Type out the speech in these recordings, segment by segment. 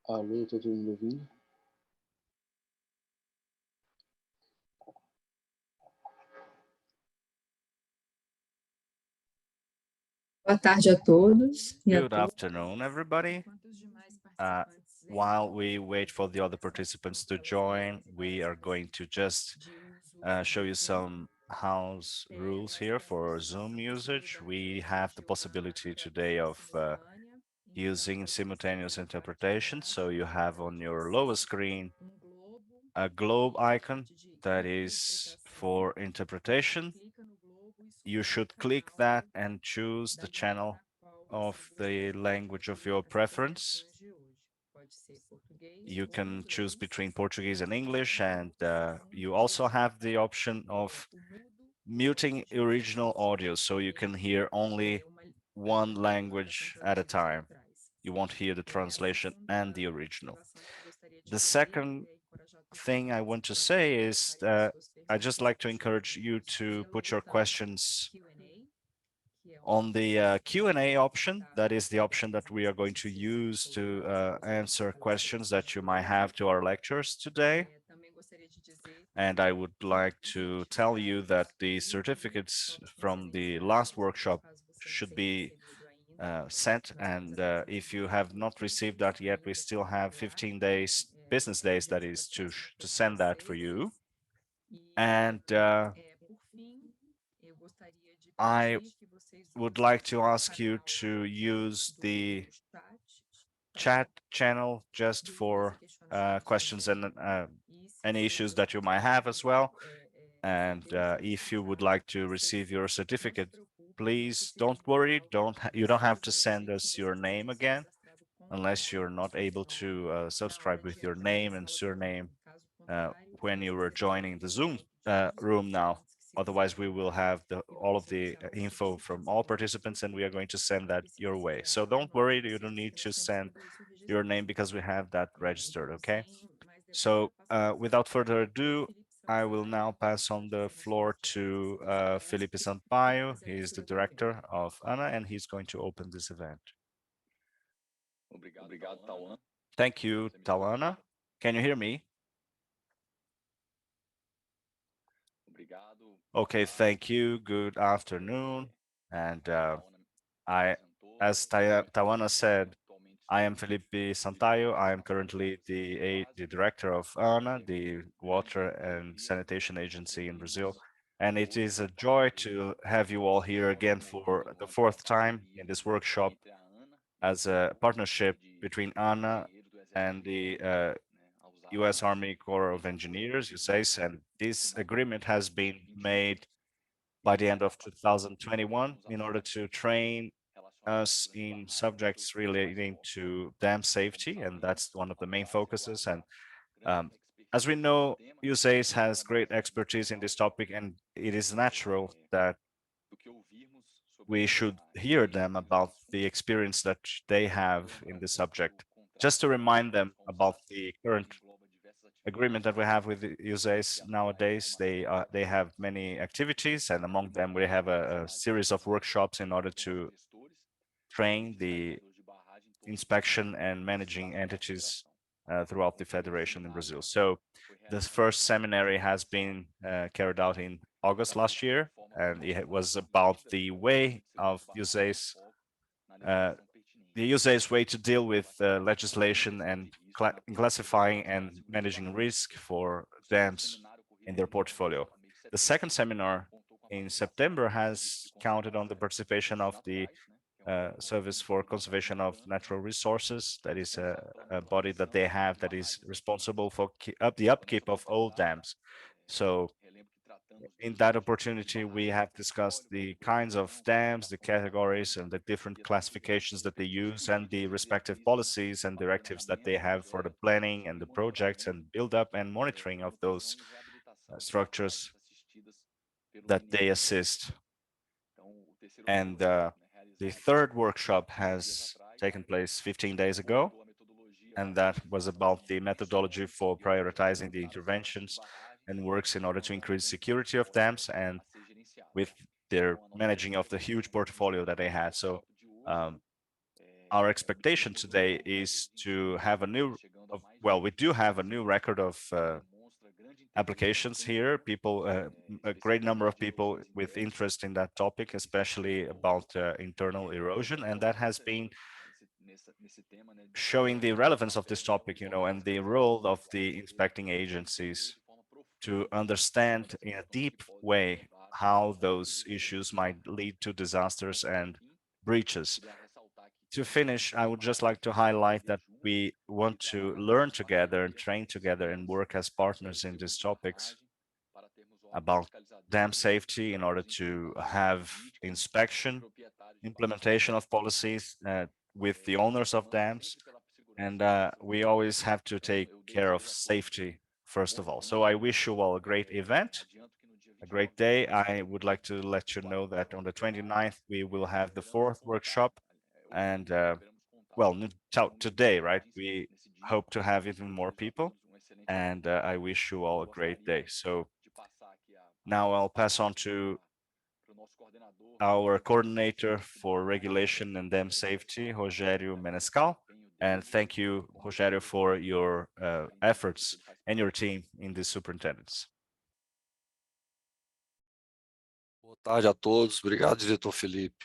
Alô, tá todo mundo ouvindo? Boa tarde a todos e a Good todas. afternoon, everybody. While we wait for the other participants to join, we are going to just show you some house rules here for Zoom usage. We have the possibility today of using simultaneous interpretation. So you have on your lower screen a globe icon that is for interpretation. You should click that and choose the channel of the language of your preference. You can choose between Portuguese and English, and you also have the option of muting original audio, so you can hear only one language at a time. You won't hear the translation and the original. The second thing I want to say is I just like to encourage you to put your questions on the Q&A option. That is the option that we are going to use to answer questions that you might have to our lectures today. And I would like to tell you that the certificates from the last workshop should be sent. And if you have not received that yet, we still have 15 days, business days, that is, to send that for you. And I would like to ask you to use the chat channel just for questions and any issues that you might have as well. And if you would like to receive your certificate, please don't worry. You don't have to send us your name again unless you're not able to subscribe with your name and surname when you were joining the Zoom room now. Otherwise, we will have all of the info from all participants, and we are going to send that your way. So don't worry, you don't need to send your name because we have that registered, okay? So without further ado, I will now pass on the floor to Felipe Sampaio. He is the director of ANA, and he's going to open this event. Thank you, Tawana. Can you hear me? Okay, thank you. Good afternoon. And as Tawana said, I am Felipe Santayo. I am currently the director of ANA, the Water and Sanitation Agency in Brazil. And it is a joy to have you all here again for the fourth time in this workshop as a partnership between ANA and the U.S. Army Corps of Engineers, Usace, and this agreement has been made by the end of 2021 in order to train us in subjects relating to dam safety, and that's one of the main focuses. And um, as we know, USACE has great expertise in this topic, and it is natural that we should hear them about the experience that they have in this subject. Just to remind them about the current agreement that we have with the USACE nowadays, they have many activities, and among them we have a series of workshops in order to train the inspection and managing entities throughout the federation in Brazil. So the first seminary has been carried out in August last year, and it was about the way of USACE, the USACE way to deal with legislation and classifying and managing risk for dams in their portfolio. The second seminar in September has counted on the participation of the Service for Conservation of Natural Resources. That is a body that they have that is responsible for the upkeep of old dams. So in that opportunity, we have discussed the kinds of dams, the categories, and the different classifications that they use, and the respective policies and directives that they have for the planning and the projects and build-up and monitoring of those structures that they assist. And the third workshop has taken place 15 days ago, and that was about the methodology for prioritizing the interventions and works in order to increase security of dams and with their managing of the huge portfolio that they had. So our expectation today is to have a new, well, we do have a new record of applications here, people, a great number of people with interest in that topic, especially about internal erosion, and that has been showing the relevance of this topic, and the role of the inspecting agencies to understand in a deep way how those issues might lead to disasters and breaches. To finish, I would just like to highlight that we want to learn together and train together and work as partners in these topics about dam safety in order to have inspection, implementation of policies with the owners of dams. And we always have to take care of safety, first of all. So I wish you all a great event, a great day. I would like to let you know that on the 29th, we will have the fourth workshop. And well, today, right? We hope to have even more people. And I wish you all a great day. So now I'll pass on to our coordinator for regulation and dam safety, Rogério Menescal. And thank you, Rogério, for your efforts and your team in this superintendence. Boa tarde a todos. Obrigado, diretor Felipe.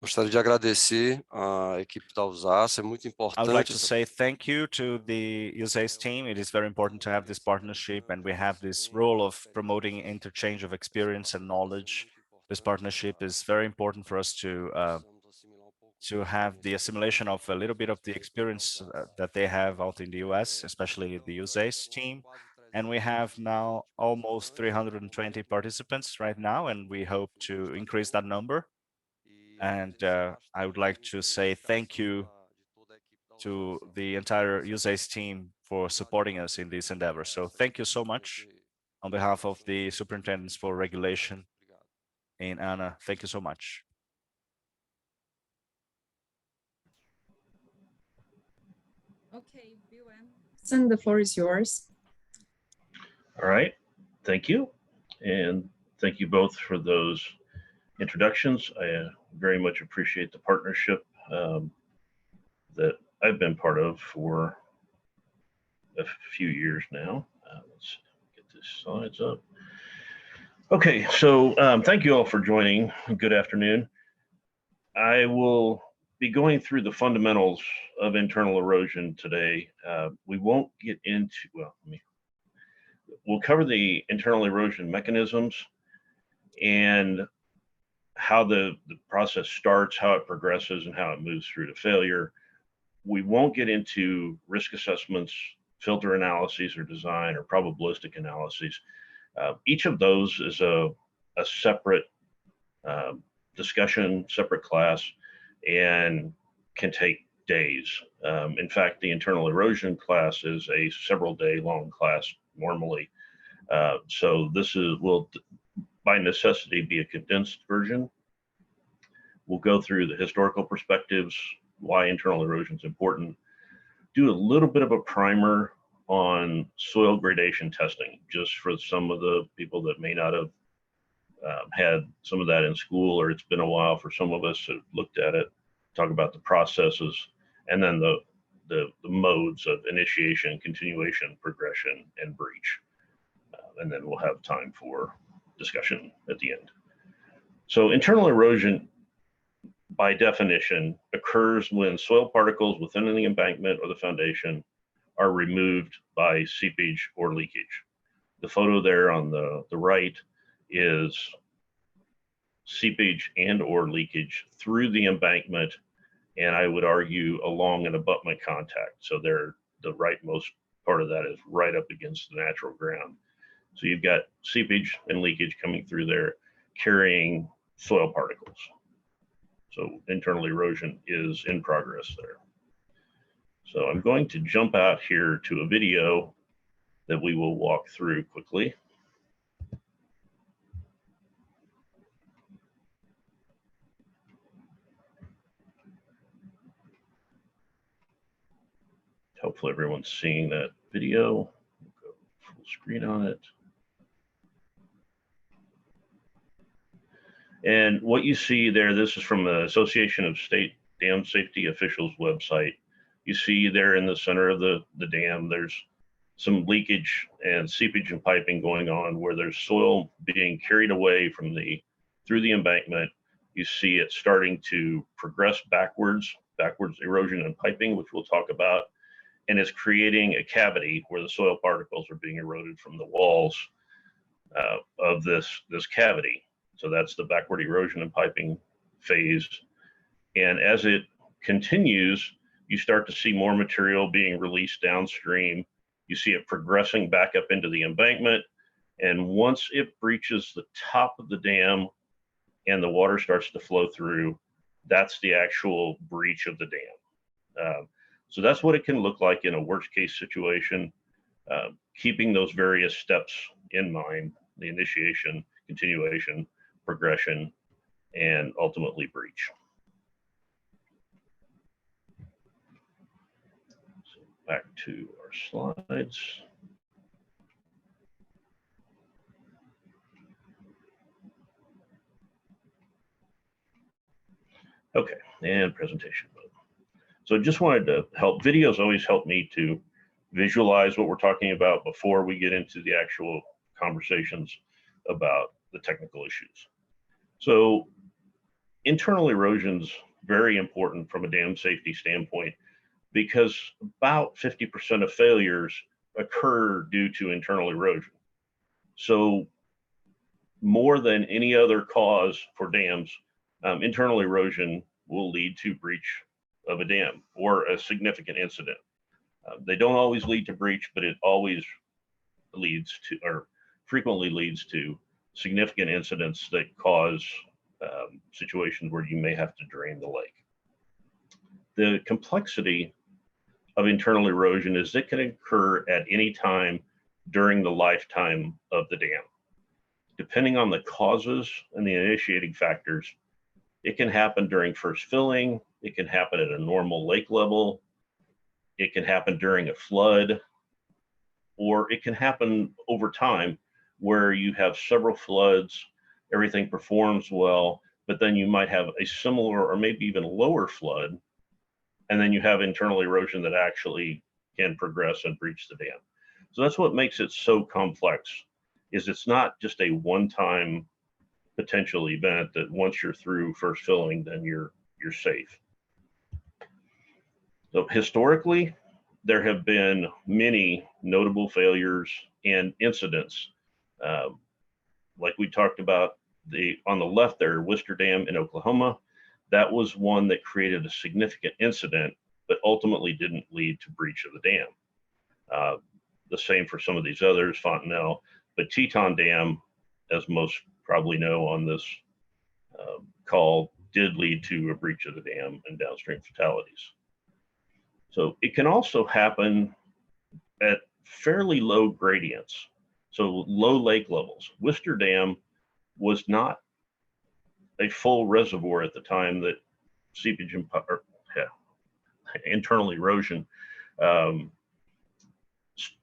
Gostaria de agradecer a equipe da Usace, é muito importante. I would like to say thank you to the Usace team. It is very important to have this partnership, and we have this role of promoting interchange of experience and knowledge. This partnership is very important for us to have the assimilation of a little bit of the experience that they have out in the US, especially the Usace team. And we have now almost 320 participants right now, and we hope to increase that number. And I would like to say thank you to the entire Usace team for supporting us in this endeavor. So thank you so much on behalf of the Superintendents for Regulation in ANA. Thank you so much. Okay, Bill Empson, the floor is yours. All right, thank you. And thank you both for those introductions. I very much appreciate the partnership that I've been part of for a few years now. Let's get these slides up. Okay, so thank you all for joining. Good afternoon. I will be going through the fundamentals of internal erosion today. We won't get into, well, we'll cover the internal erosion mechanisms and how the process starts, how it progresses, and how it moves through to failure. We won't get into risk assessments, filter analyses or design, or probabilistic analyses. Each of those is a separate discussion, separate class, and can take days. In fact, the internal erosion class is a several day long class normally. So this will by necessity be a condensed version. We'll go through the historical perspectives, why internal erosion is important, do a little bit of a primer on soil gradation testing, just for some of the people that may not have had some of that in school, or it's been a while for some of us who looked at it, talk about the processes, and then the modes of initiation, continuation, progression, and breach. And then we'll have time for discussion at the end. So internal erosion, by definition, occurs when soil particles within the embankment or the foundation are removed by seepage or leakage. The photo there on the right is seepage and or leakage through the embankment, and I would argue along an abutment contact. So the rightmost part of that is right up against the natural ground. So you've got seepage and leakage coming through there, carrying soil particles. So internal erosion is in progress there. So I'm going to jump out here to a video that we will walk through quickly. Hopefully everyone's seeing that video. We'll go full screen on it. And what you see there, this is from the Association of State dam safety officials website, you see there in the center of the dam, there's some leakage and seepage and piping going on where there's soil being carried away from through the embankment. You see it starting to progress backwards erosion and piping, which we'll talk about, and it's creating a cavity where the soil particles are being eroded from the walls of this cavity. So that's the backward erosion and piping phase. And as it continues, you start to see more material being released downstream. You see it progressing back up into the embankment. And once it breaches the top of the dam and the water starts to flow through, that's the actual breach of the dam. So that's what it can look like in a worst case situation, keeping those various steps in mind: the initiation, continuation, progression, and ultimately breach. So back to our slides. Okay, and presentation mode. So just wanted to help. Videos always help me to visualize what we're talking about before we get into the actual conversations about the technical issues. So internal erosion's very important from a dam safety standpoint because about 50% of failures occur due to internal erosion. So more than any other cause for dams, internal erosion will lead to breach of a dam or a significant incident. They don't always lead to breach, but it always leads to, or frequently leads to, significant incidents that cause situations where you may have to drain the lake. The complexity of internal erosion is it can occur at any time during the lifetime of the dam. Depending on the causes and the initiating factors, it can happen during first filling, it can happen at a normal lake level, it can happen during a flood, or it can happen over time where you have several floods, everything performs well, but then you might have a similar or maybe even lower flood, and then you have internal erosion that actually can progress and breach the dam. So that's what makes it so complex, is it's not just a one-time potential event that once you're through first filling, then you're safe. So historically, there have been many notable failures and incidents. Like we talked about on the left there, Worcester Dam in Oklahoma, that was one that created a significant incident, but ultimately didn't lead to breach of the dam. The same for some of these others, Fontenelle, but Teton Dam, as most probably know on this call, did lead to a breach of the dam and downstream fatalities. So it can also happen at fairly low gradients, so low lake levels. Worcester Dam was not a full reservoir at the time that seepage and internal erosion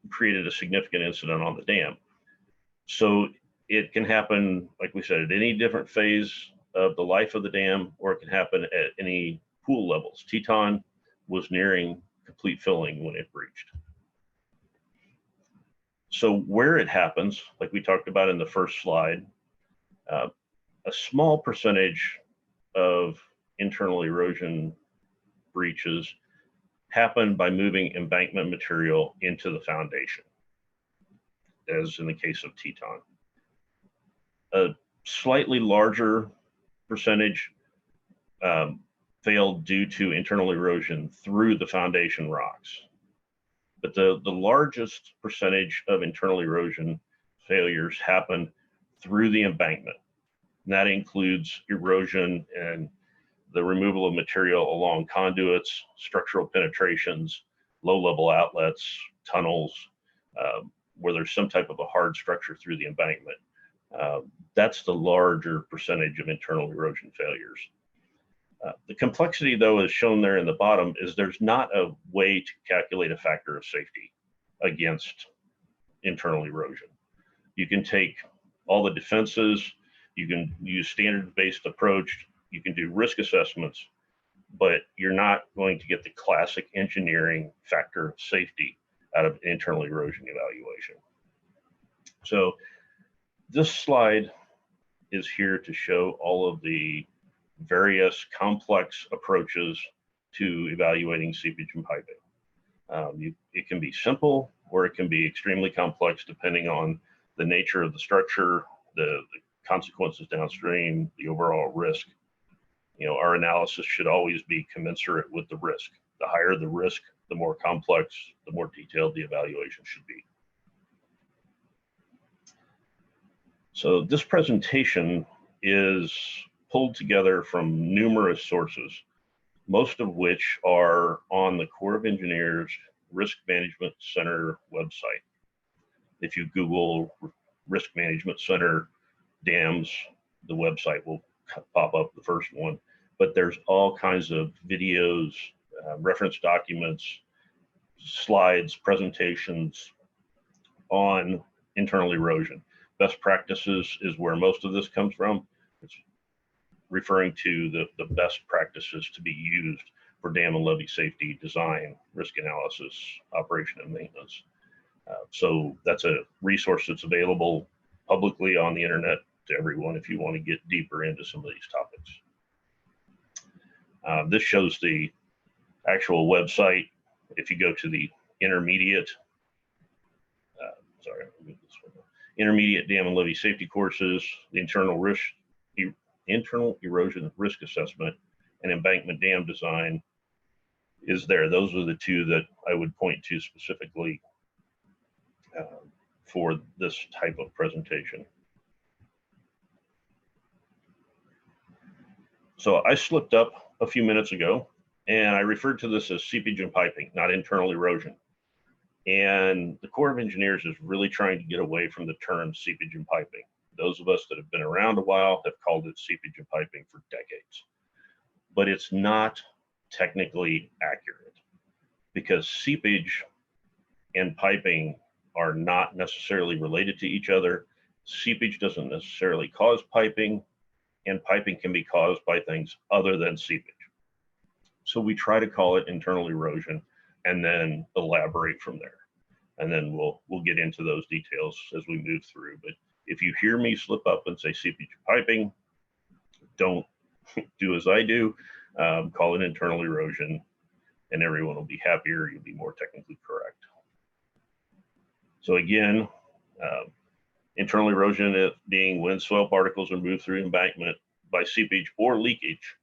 created a significant incident on the dam. So it can happen, like we said, at any different phase of the life of the dam, or it can happen at any pool levels. Teton was nearing complete filling when it breached. So where it happens, like we talked about in the first slide, a small percentage of internal erosion breaches happen by moving embankment material into the foundation, as in the case of Teton. A slightly larger percentage failed due to internal erosion through the foundation rocks. But the largest percentage of internal erosion failures happen through the embankment. And that includes erosion and the removal of material along conduits, structural penetrations, low-level outlets, tunnels, where there's some type of a hard structure through the embankment. That's the larger percentage of internal erosion failures. The complexity, though, is shown there in the bottom, is there's not a way to calculate a factor of safety against internal erosion. You can take all the defenses, you can use standard-based approach, you can do risk assessments, but you're not going to get the classic engineering factor of safety out of internal erosion evaluation. So this slide is here to show all of the various complex approaches to evaluating seepage and piping. It can be simple or it can be extremely complex depending on the nature of the structure, the consequences downstream, the overall risk. You know, our analysis should always be commensurate with the risk. The higher the risk, the more complex, the more detailed the evaluation should be. So this presentation is pulled together from numerous sources, most of which are on the Corps of Engineers Risk Management Center website. If you Google Risk Management Center dams, the website will pop up, the first one. But there's all kinds of videos, reference documents, slides, presentations on internal erosion. Best practices is where most of this comes from. It's referring to the best practices to be used for dam and levee safety design, risk analysis, operation and maintenance. So that's a resource that's available publicly on the internet to everyone if you want to get deeper into some of these topics. This shows the actual website. If you go to the intermediate, intermediate dam and levee safety courses, the internal erosion risk assessment and embankment dam design is there. Those are the two that I would point to specifically for this type of presentation. So I slipped up a few minutes ago and I referred to this as seepage and piping, not internal erosion. And the Corps of Engineers is really trying to get away from the term seepage and piping. Those of us that have been around a while have called it seepage and piping for decades. But it's not technically accurate because seepage and piping are not necessarily related to each other. Seepage doesn't necessarily cause piping, and piping can be caused by things other than seepage. So we try to call it internal erosion and then elaborate from there. And then we'll get into those details as we move through. But if you hear me slip up and say seepage piping, don't do as I do, call it internal erosion and everyone will be happier, you'll be more technically correct. So again, internal erosion being when soil particles are moved through embankment by seepage or leakage.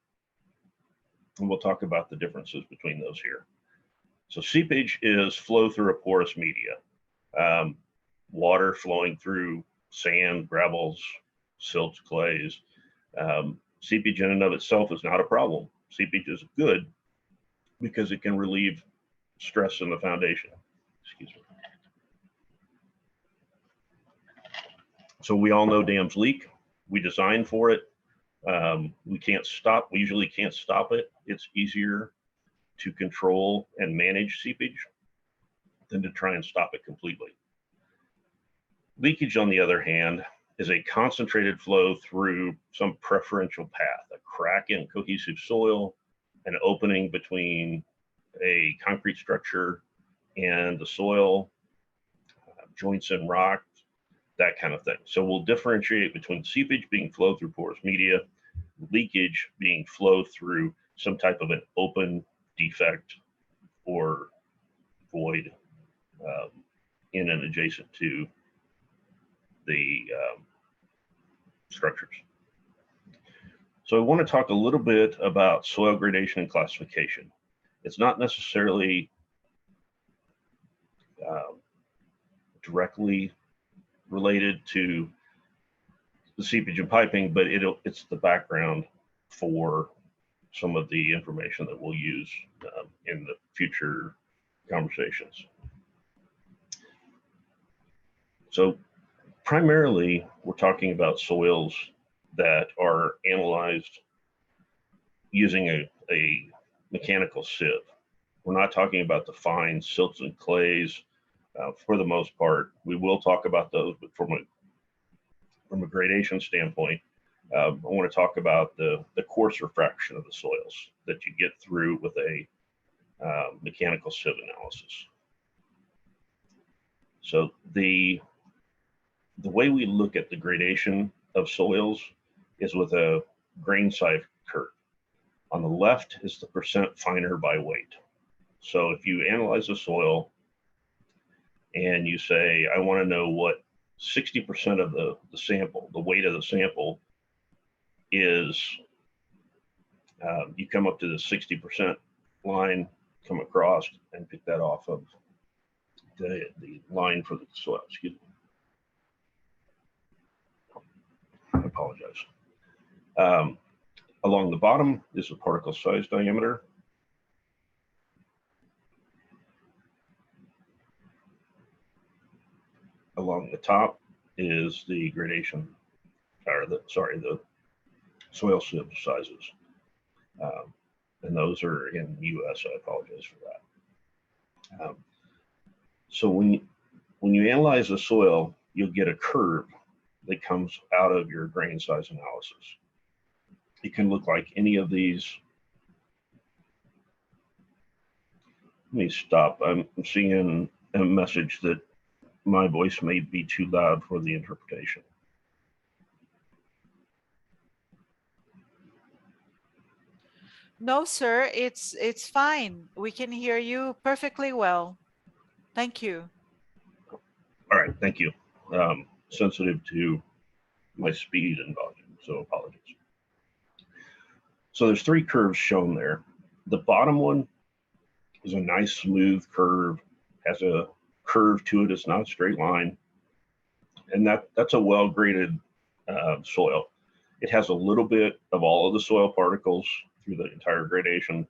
And we'll talk about the differences between those here. So seepage is flow through a porous media. Water flowing through sand, gravels, silts, clays. Seepage in and of itself is not a problem. Seepage is good because it can relieve stress in the foundation. Excuse me. So we all know dams leak. We design for it. We usually can't stop it. It's easier to control and manage seepage than to try and stop it completely. Leakage, on the other hand, is a concentrated flow through some preferential path, a crack in cohesive soil, an opening between a concrete structure and the soil, joints in rock, that kind of thing. So we'll differentiate between seepage being flow through porous media, leakage being flow through some type of an open defect or void in and adjacent to the structures. So I want to talk a little bit about soil gradation and classification. It's not necessarily directly related to the seepage and piping, but it's the background for some of the information that we'll use in the future conversations. So primarily, we're talking about soils that are analyzed using a mechanical sieve. We're not talking about the fine silts and clays for the most part. We will talk about those, but from a gradation standpoint, I want to talk about the coarser fraction of the soils that you get through with a mechanical sieve analysis. So the way we look at the gradation of soils is with a grain size curve. On the left is the percent finer by weight. So if you analyze a soil and you say, I want to know what 60% of the sample, the weight of the sample is, you come up to the 60% line, come across and pick that off of the line for the soil, excuse me. I apologize. Along the bottom is the particle size diameter. Along the top is the gradation, or the soil sieve sizes. And those are in US, I apologize for that. So when you analyze the soil, you'll get a curve that comes out of your grain size analysis. It can look like any of these. Let me stop. I'm seeing a message that my voice may be too loud for the interpretation. No, sir, it's fine. We can hear you perfectly well. Thank you. All right, thank you. Sensitive to my speed and volume, so apologies. So there's three curves shown there. The bottom one is a nice smooth curve, has a curve to it. It's not a straight line. And that's a well-graded soil. It has a little bit of all of the soil particles through the entire gradation.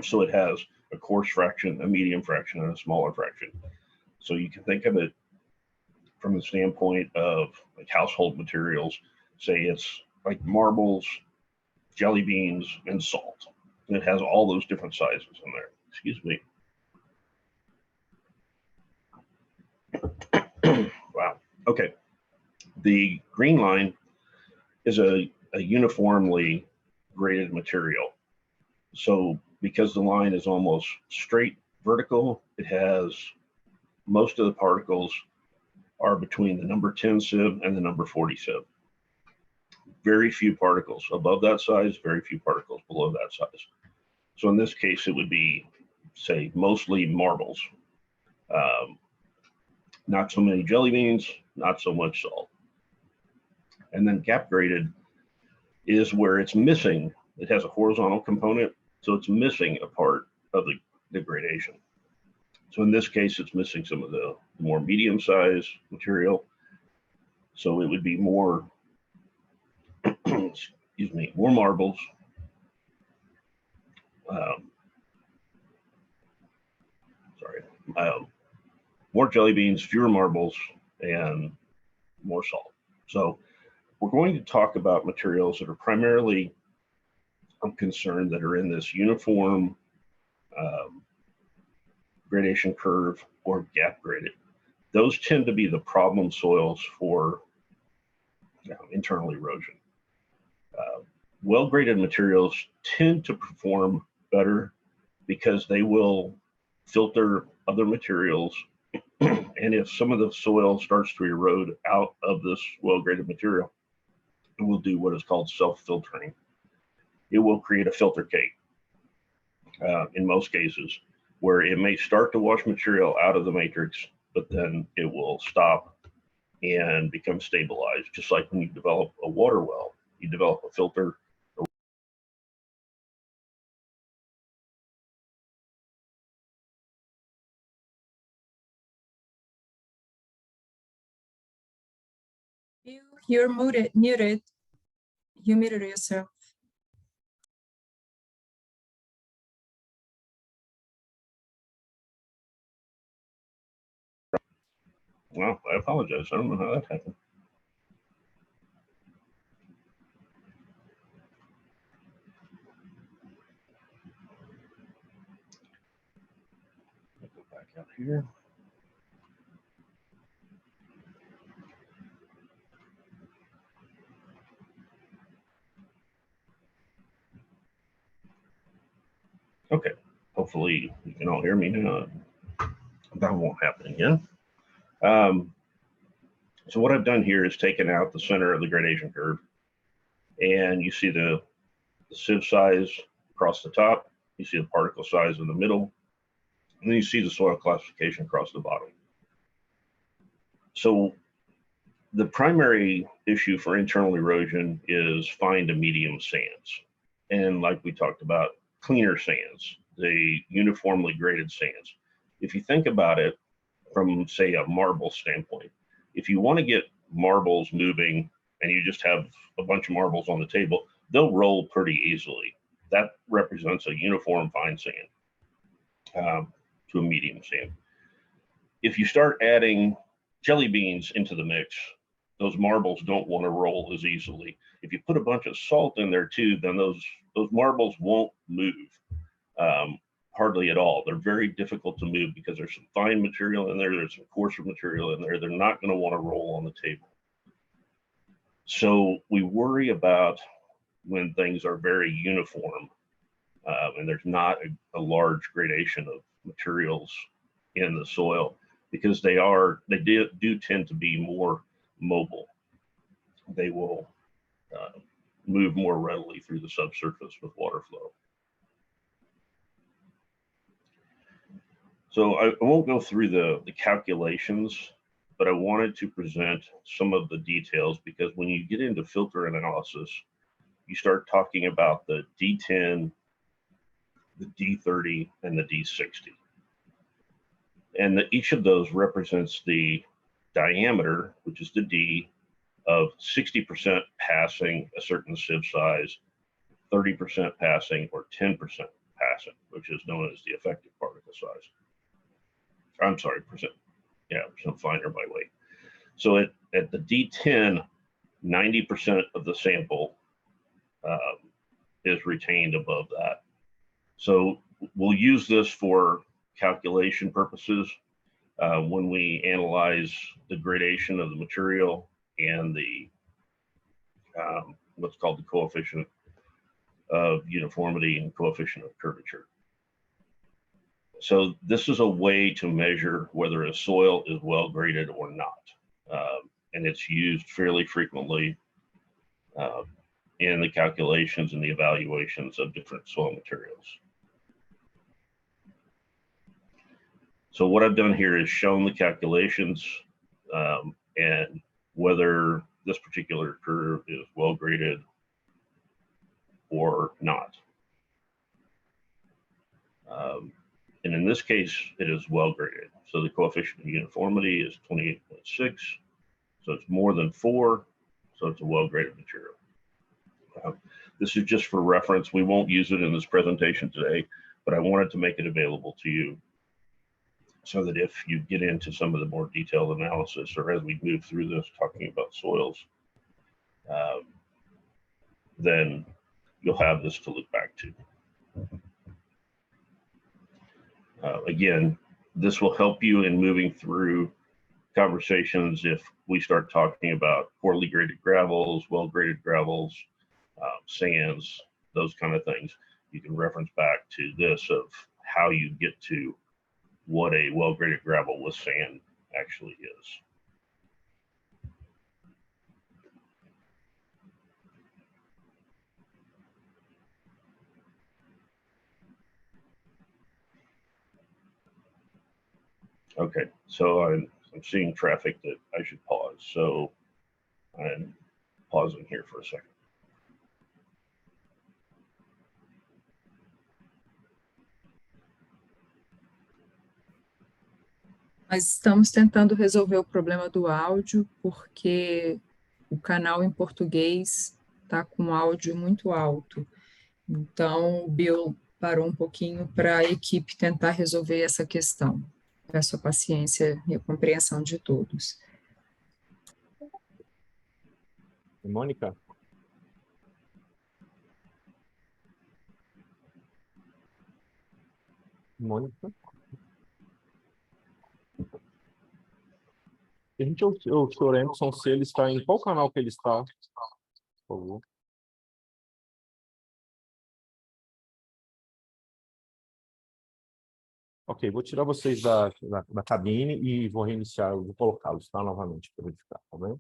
So it has a coarse fraction, a medium fraction, and a smaller fraction. So you can think of it from the standpoint of like household materials. Say it's like marbles, jelly beans, and salt. And it has all those different sizes in there. Excuse me. Wow. Okay. The green line is a uniformly graded material. So because the line is almost straight vertical, it has most of the particles are between the number 10 sieve and the number 40 sieve. Very few particles above that size, very few particles below that size. So in this case, it would be, say, mostly marbles. Not so many jelly beans, not so much salt. And then gap graded is where it's missing. It has a horizontal component, so it's missing a part of the gradation. So in this case, it's missing some of the more medium size material. So it would be more, excuse me, more marbles. More jelly beans, fewer marbles, and more salt. So we're going to talk about materials that are primarily, I'm concerned, that are in this uniform gradation curve or gap graded. Those tend to be the problem soils for internal erosion. Well-graded materials tend to perform better because they will filter other materials. And if some of the soil starts to erode out of this well-graded material, it will do what is called self-filtering. It will create a filter cake in most cases, where it may start to wash material out of the matrix, but then it will stop and become stabilized. Just like when you develop a water well, you develop a filter. You're muted. You muted yourself. Well, I apologize. I don't know how that happened. Go back out here. Okay, hopefully you can all hear me now. That won't happen again. So what I've done here is taken out the center of the gradation curve, and you see the sieve size across the top, you see the particle size in the middle, and then you see the soil classification across the bottom. So the primary issue for internal erosion is fine to medium sands. And like we talked about, cleaner sands, the uniformly graded sands. If you think about it from, say, a marble standpoint, if you want to get marbles moving and you just have a bunch of marbles on the table, they'll roll pretty easily. That represents a uniform fine sand to a medium sand. If you start adding jelly beans into the mix, those marbles don't want to roll as easily. If you put a bunch of salt in there too, then those marbles won't move hardly at all. They're very difficult to move because there's some fine material in there, there's some coarser material in there. They're not going to want to roll on the table. So we worry about when things are very uniform and there's not a large gradation of materials in the soil, because they do tend to be more mobile. They will move more readily through the subsurface with water flow. So I won't go through the calculations, but I wanted to present some of the details, because when you get into filter analysis, you start talking about the D10, the D30, and the D60. And each of those represents the diameter, which is the D, of 60% passing a certain sieve size, 30% passing, or 10% passing, which is known as the effective particle size. I'm sorry, percent. Yeah, percent finer by weight. So at the D10, 90% of the sample is retained above that. So we'll use this for calculation purposes when we analyze the gradation of the material and the what's called the coefficient of uniformity and coefficient of curvature. So this is a way to measure whether a soil is well graded or not. And it's used fairly frequently in the calculations and the evaluations of different soil materials. So what I've done here is shown the calculations and whether this particular curve is well graded or not. And in this case, it is well graded. So the coefficient of uniformity is 28.6. So it's more than 4. So it's a well graded material. This is just for reference. We won't use it in this presentation today, but I wanted to make it available to you so that if you get into some of the more detailed analysis, or as we move through this talking about soils, then you'll have this to look back to. Again, this will help you in moving through conversations if we start talking about poorly graded gravels, well-graded gravels, sands, those kind of things. You can reference back to this of how you get to what a well-graded gravel with sand actually is. Okay, so I'm seeing traffic that I should pause. So I'm pausing here for a second. Nós estamos tentando resolver o problema do áudio, porque o canal em português está com áudio muito alto. Então, o Bill parou um pouquinho para a equipe tentar resolver essa questão. Peço a paciência e a compreensão de todos. Mônica? Mônica? A gente, o senhor Empson, se ele está em qual canal que ele está? Por favor. Ok, vou tirar vocês da cabine e vou reiniciar, vou colocá-los, tá? Novamente, para verificar, tá bem?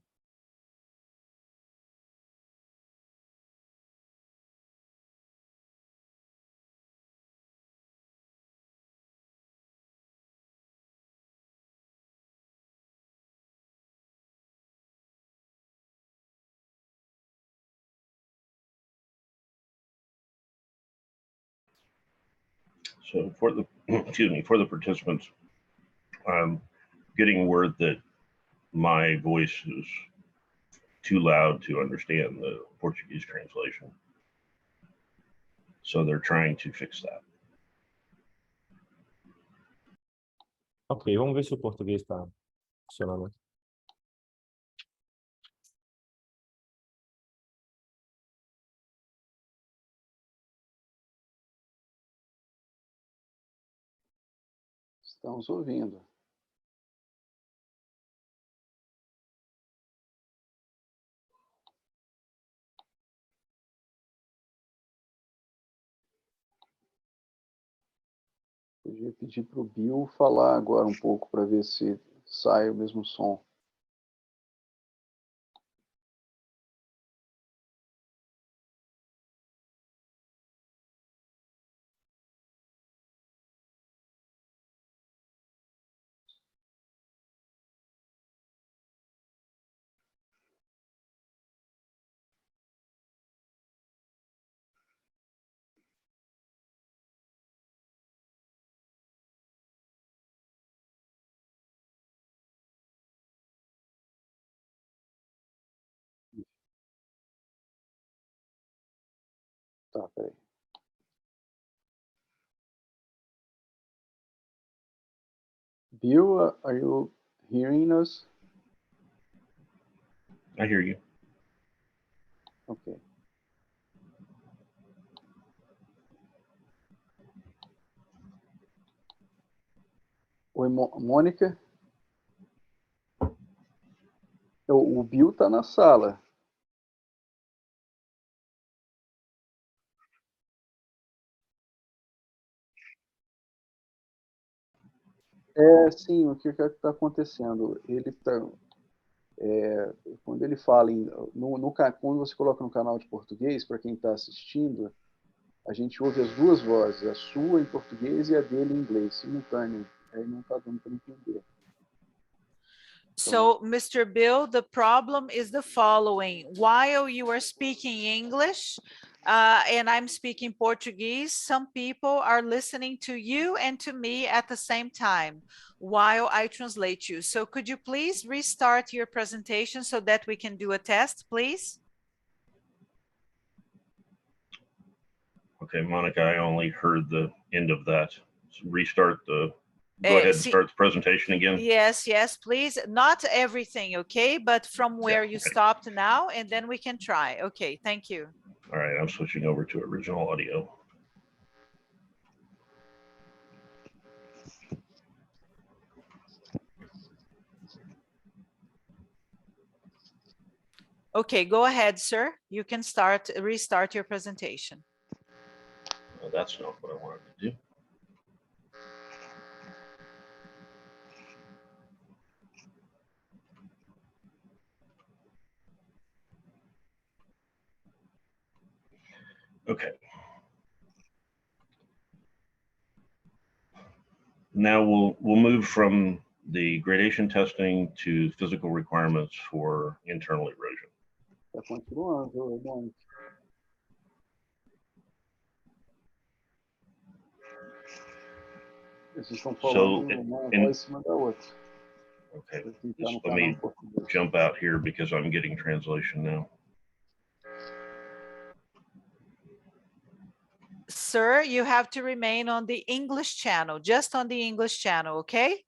So for the, excuse me, for the participants, I'm getting word that my voice is too loud to understand the Portuguese translation. So they're trying to fix that. Ok, vamos ver se o português está funcionando. Estamos ouvindo. Podia pedir para o Bill falar agora um pouco para ver se sai o mesmo som. Tá, peraí. Bill, are you hearing us? I hear you. Ok. Oi, Mônica? O Bill está na sala. Sim, o que está acontecendo? Ele está... quando ele fala, quando você coloca no canal de português, para quem está assistindo, a gente ouve as duas vozes, a sua em português e a dele em inglês, simultâneo. Aí não está dando para entender. So, Mr. Bill, the problem is the following. While you are speaking English and I'm speaking Portuguese, some people are listening to you and to me at the same time while I translate you. So could you please restart your presentation so that we can do a test, please? Okay, Monica, I only heard the end of that. So restart the, go ahead and start the presentation again. Yes, yes, please. Not everything, okay? But from where you stopped now, and then we can try. Okay, thank you. All right, I'm switching over to original audio. Okay, go ahead, sir. You can restart your presentation. Well, that's not what I wanted to do. Okay. Now we'll move from the gradation testing to physical requirements for internal erosion. Está continuando, Mônica. Vocês estão falando uma voz em cima da outra. Okay, just let me jump out here because I'm getting translation now. Sir, you have to remain on the English channel, just on the English channel, okay?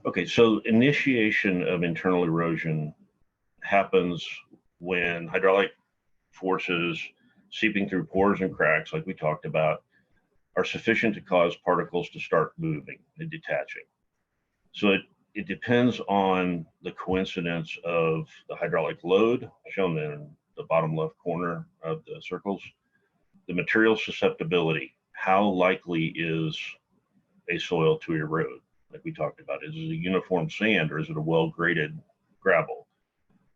Okay, so initiation of internal erosion happens when hydraulic forces seeping through pores and cracks, like we talked about, are sufficient to cause particles to start moving and detaching. So it depends on the coincidence of the hydraulic load, shown in the bottom left corner of the circles, the material susceptibility, how likely is a soil to erode? Like we talked about, is it a uniform sand or is it a well-graded gravel?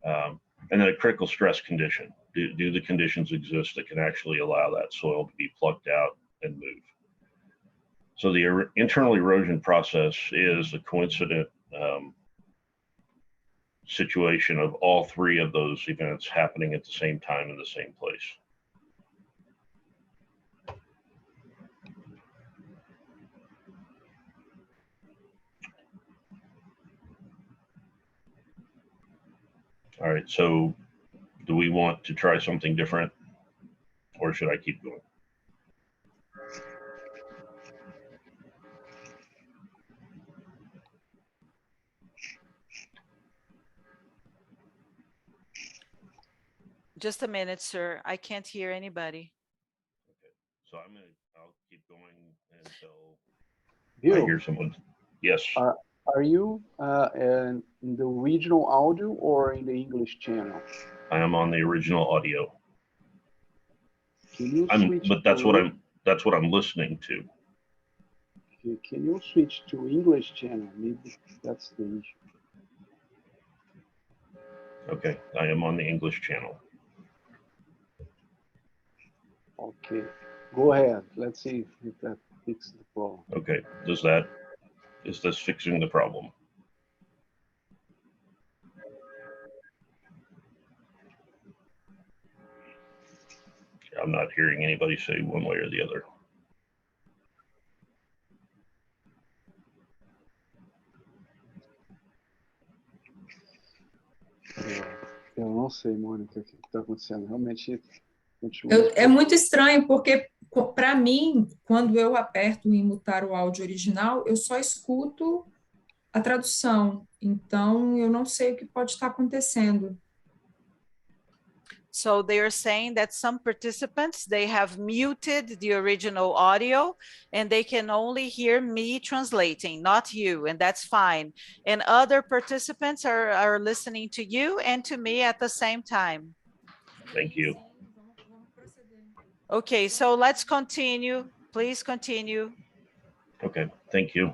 And then a critical stress condition. Do the conditions exist that can actually allow that soil to be plucked out and move? So the internal erosion process is a coincident situation of all three of those events happening at the same time in the same place. All right, so do we want to try something different or should I keep going? Just a minute, sir. I can't hear anybody. Okay, so I'll keep going until Bill, I hear someone. Yes. Are you in the original audio or in the English channel? I am on the original audio. Can you switch? But that's what I'm listening to. Okay, can you switch to English channel? Maybe that's the issue. Okay, I am on the English channel. Okay, go ahead. Let's see if that fixes the problem. Okay, is this fixing the problem? I'm not hearing anybody say one way or the other. Eu não sei, Mônica, o que está acontecendo. Realmente, É muito estranho, porque para mim, quando eu aperto em mutar o áudio original, eu só escuto a tradução. Então, eu não sei o que pode estar acontecendo. So they are saying that some participants, they have muted the original audio and they can only hear me translating, not you, and that's fine. And other participants are listening to you and to me at the same time. Thank you. Okay, so let's continue. Please continue. Okay, thank you.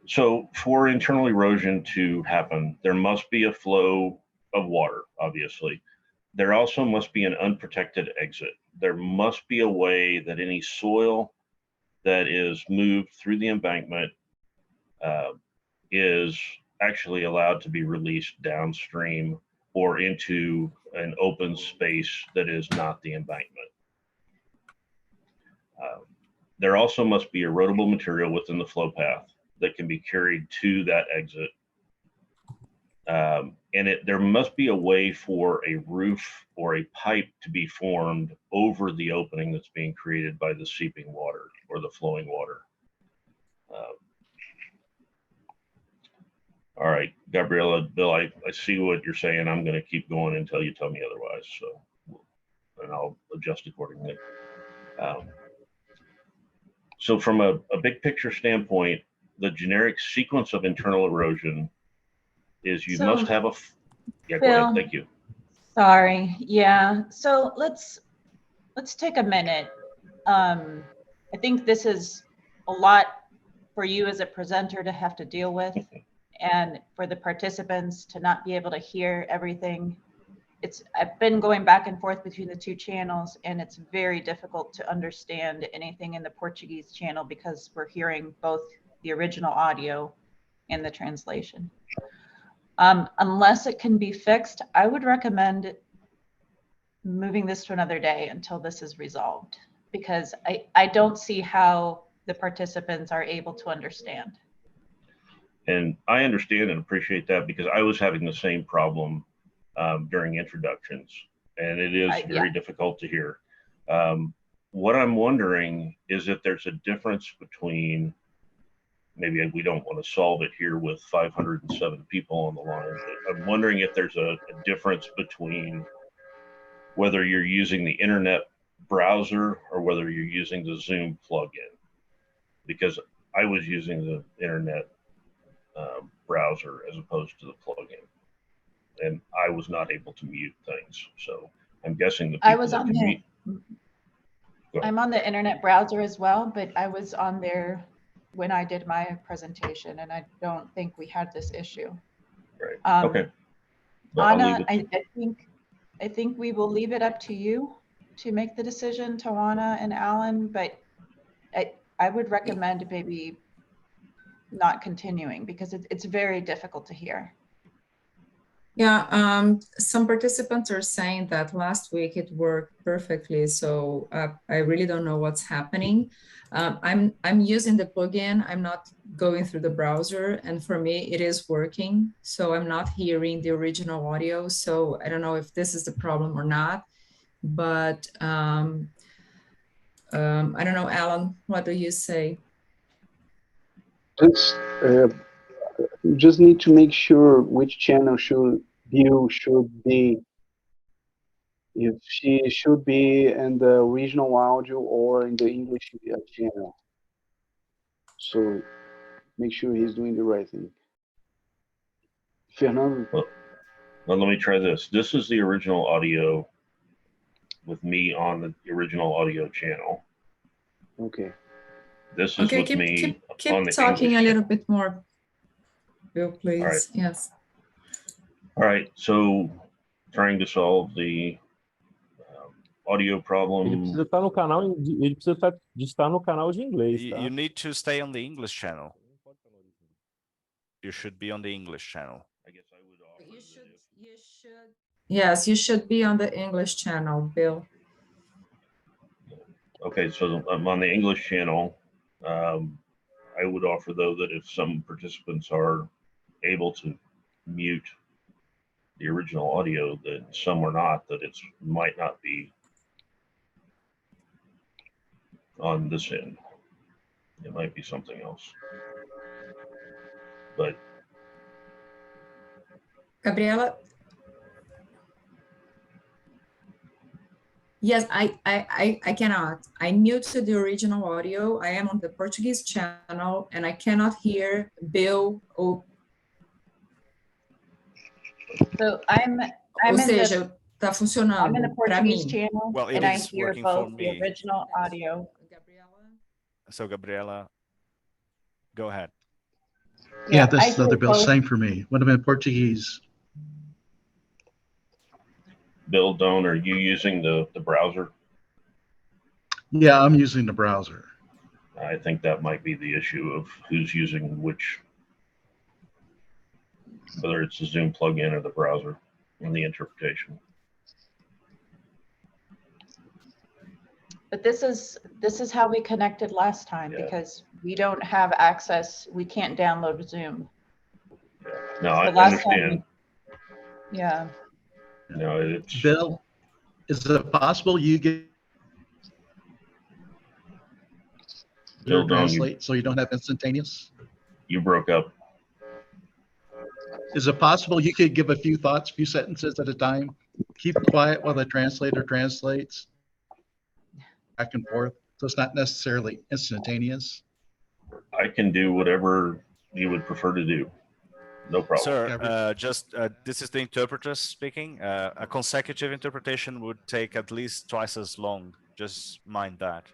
So for internal erosion to happen, there must be a flow of water, obviously. There also must be an unprotected exit. There must be a way that any soil that is moved through the embankment is actually allowed to be released downstream or into an open space that is not the embankment. There also must be erodible material within the flow path that can be carried to that exit. And there must be a way for a roof or a pipe to be formed over the opening that's being created by the seeping water or the flowing water. All right, Gabriella, Bill, I see what you're saying. I'm going to keep going until you tell me otherwise. So, and I'll adjust accordingly. So from a big picture standpoint, the generic sequence of internal erosion is you must have a, yeah, go ahead, thank you. Sorry, yeah, so let's take a minute. I think this is a lot for you as a presenter to have to deal with, and for the participants to not be able to hear everything. I've been going back and forth between the two channels, and it's very difficult to understand anything in the Portuguese channel because we're hearing both the original audio and the translation. Unless it can be fixed, I would recommend moving this to another day until this is resolved, because I don't see how the participants are able to understand. And I understand and appreciate that, because I was having the same problem during introductions, and it is very difficult to hear. What I'm wondering is if there's a difference between, maybe we don't want to solve it here with 507 people on the line, but I'm wondering if there's a difference between whether you're using the internet browser or whether you're using the Zoom plugin, because I was using the internet browser as opposed to the plugin, and I was not able to mute things. So I'm guessing the people I was on the I'm on the internet browser as well, but I was on there when I did my presentation, and I don't think we had this issue. Right. Okay. Well, I'll Anna, leave it. I think we will leave it up to you to make the decision, Tawana and Alan, but I would recommend maybe not continuing because it's very difficult to hear. Yeah, some participants are saying that last week it worked perfectly, so I really don't know what's happening. I'm using the plugin. I'm not going through the browser, and for me it is working. So I'm not hearing the original audio. So I don't know if this is the problem or not. But I don't know, Alan. What do you say? It's, you just need to make sure which channel should be, if she should be in the original audio or in the English channel. So make sure he's doing the right thing. Fernando. Well, let me try this. This is the original audio with me on the original audio channel. Okay. This is Okay, with me keep on the talking English a little channel. bit more, Bill, please. All right. Yes. All right, so trying to solve the audio Ele problem. precisa estar no canal, ele precisa estar no canal de inglês, tá? You need to stay on the English channel. You should be on the English channel. I guess I would offer You should. that Yes, you should be on the English channel, Bill. okay, so I'm on the English channel. I would offer though that if some participants are able to mute the original audio, that some are not, that it might not be on this end. It might be something else. But Gabriela? Yes, I cannot. I muted the original audio. I am on the Portuguese channel and I cannot hear Bill or So I'm ou in seja, tá I'm in the funcionando para Portuguese mim. channel, Well, it and I is hear working for both the me. original audio. So Gabriela, go ahead. Yeah, I this is hear other Bill. both. Same for me. When I'm in Portuguese, Bill, Doan, are you using the browser? yeah, I'm using the browser. I think that might be the issue of who's using which, whether it's the Zoom plugin or the browser in the interpretation. But this is how we connected last time Yeah. because we don't have access. We can't download Zoom. No, I last time understand. Yeah. No, it's Bill, is it possible you get Bill, Doan, translate so you don't have instantaneous? you broke up. Is it possible you could give a few thoughts, few sentences at a time? Keep quiet while the translator translates back and forth. So it's not necessarily instantaneous. I can do whatever you would prefer to do. No problem. Sir, this is the interpreter speaking. A consecutive interpretation would take at least twice as long. Just mind that.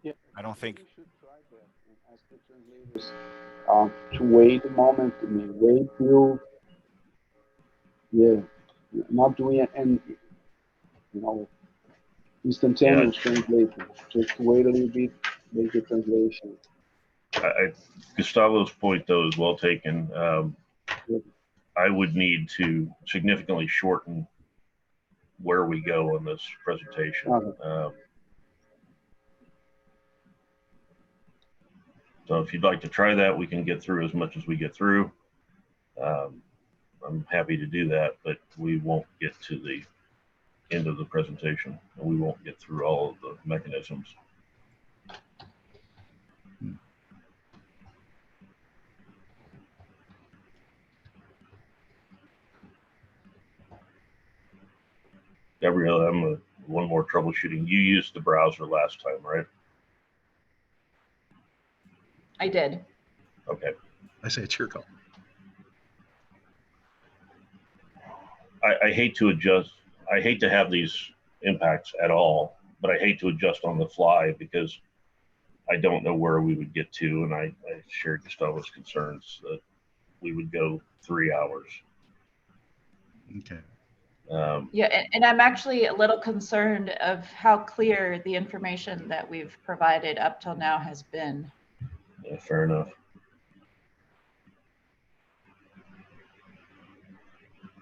Yeah. I don't think. We should try that and ask the translators to wait a moment. I mean, wait till, not doing it and instantaneous translation. Just wait a little bit, make the translation. Gustavo's point though is well taken. I would need to significantly shorten where we go on this presentation. So if you'd like to try that, we can get through as much as we get through. I'm happy to do that, but we won't get to the end of the presentation and we won't get through all of the mechanisms. Gabriella, one more troubleshooting. You used the browser last time, right? I did. Okay. I say it's your call. I hate to adjust. I hate to have these impacts at all. but I hate to adjust on the fly because I don't know where we would get to, and I shared Gustavo's concerns that we would go 3 hours. Okay. Yeah, and I'm actually a little concerned of how clear the information that we've provided up till now has been. Yeah, fair enough.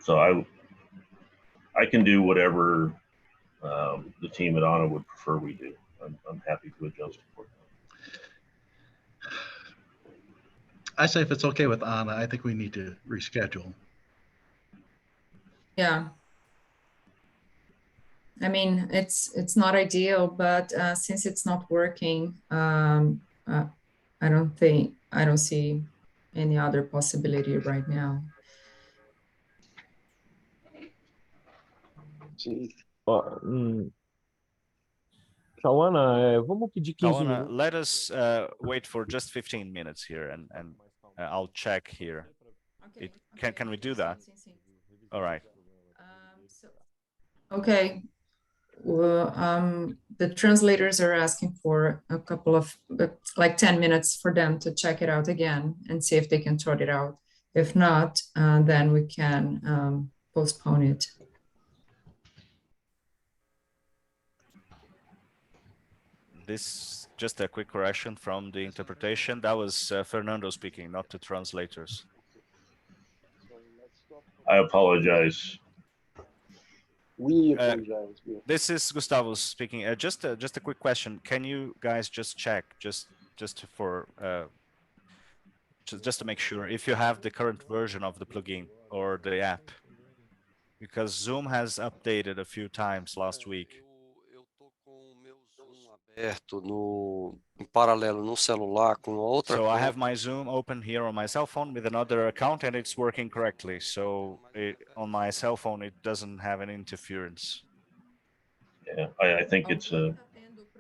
So I can do whatever the team at ANA would prefer we do. I'm happy to adjust accordingly. I say if it's okay with Anna, I think we need to reschedule. Yeah. I mean, it's not ideal, but since it's not working, I don't see any other possibility right now. Sim. Ó, Cauana, vamos pedir 15 Tawana, Mm-hmm. minutos. let us wait for just 15 minutes here, and I'll check here. Can we do that? All right. Okay. Well, the translators are asking for a couple of, like 10 minutes for them to check it out again and see if they can sort it out. If not, then we can postpone it. This just a quick correction from the interpretation. That was Fernando speaking, not the translators. I apologize. We apologize. This is Gustavo speaking. Just a quick question. Can you guys just check, just to make sure if you have the current version of the plugin or the app? Because Zoom has updated a few times last week. Eu tô com o meu Zoom aberto em paralelo no celular com outra So I have conta. my Zoom open here on my cell phone with another account, and it's working correctly. So on my cell phone, it doesn't have any interference. Yeah, I think it's a.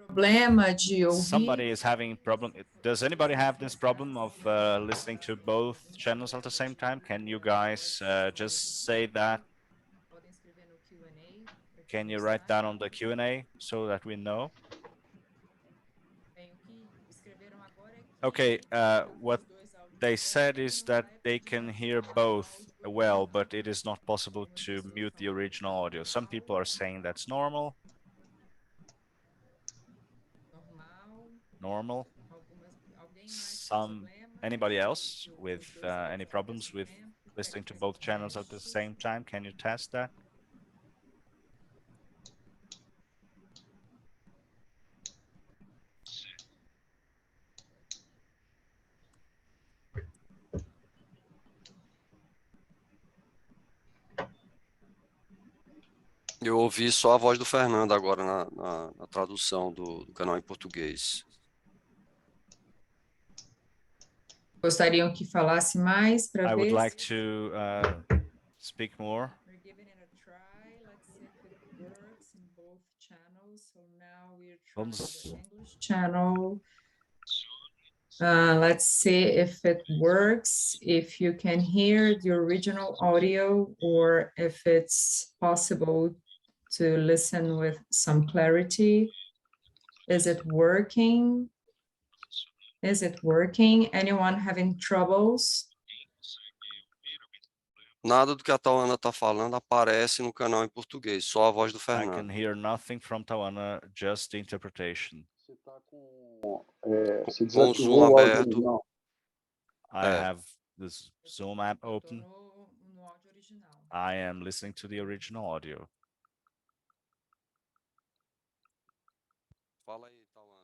Problema de ouvir. Somebody is having problem. Does anybody have this problem of listening to both channels at the same time? Can you guys just say that? Can you write down on the Q&A so that we know? Okay, what they said is that they can hear both well, but it is not possible to mute the original audio. Some people are saying that's normal. Normal. Anybody else with any problems with listening to both channels at the same time? Can you test that? Eu ouvi só a voz do Fernando agora na tradução do canal em português. Gostariam que falasse mais para ver? I would like to speak more. We're giving it a try. Let's see if it works in both channels. So now we're trying the English channel. Let's see if it works, if you can hear the original audio or if it's possible to listen with some clarity. Is it working? Is it working? Anyone having troubles? Nada do que a Tawana está falando aparece no canal em português, só a voz do I can Fernando. hear nothing from Tawana, just the interpretation. Você está você Com o desativou Zoom o áudio aberto. original. I have this Zoom app open. No áudio original. I am listening to the original audio. Fala aí, Tawana.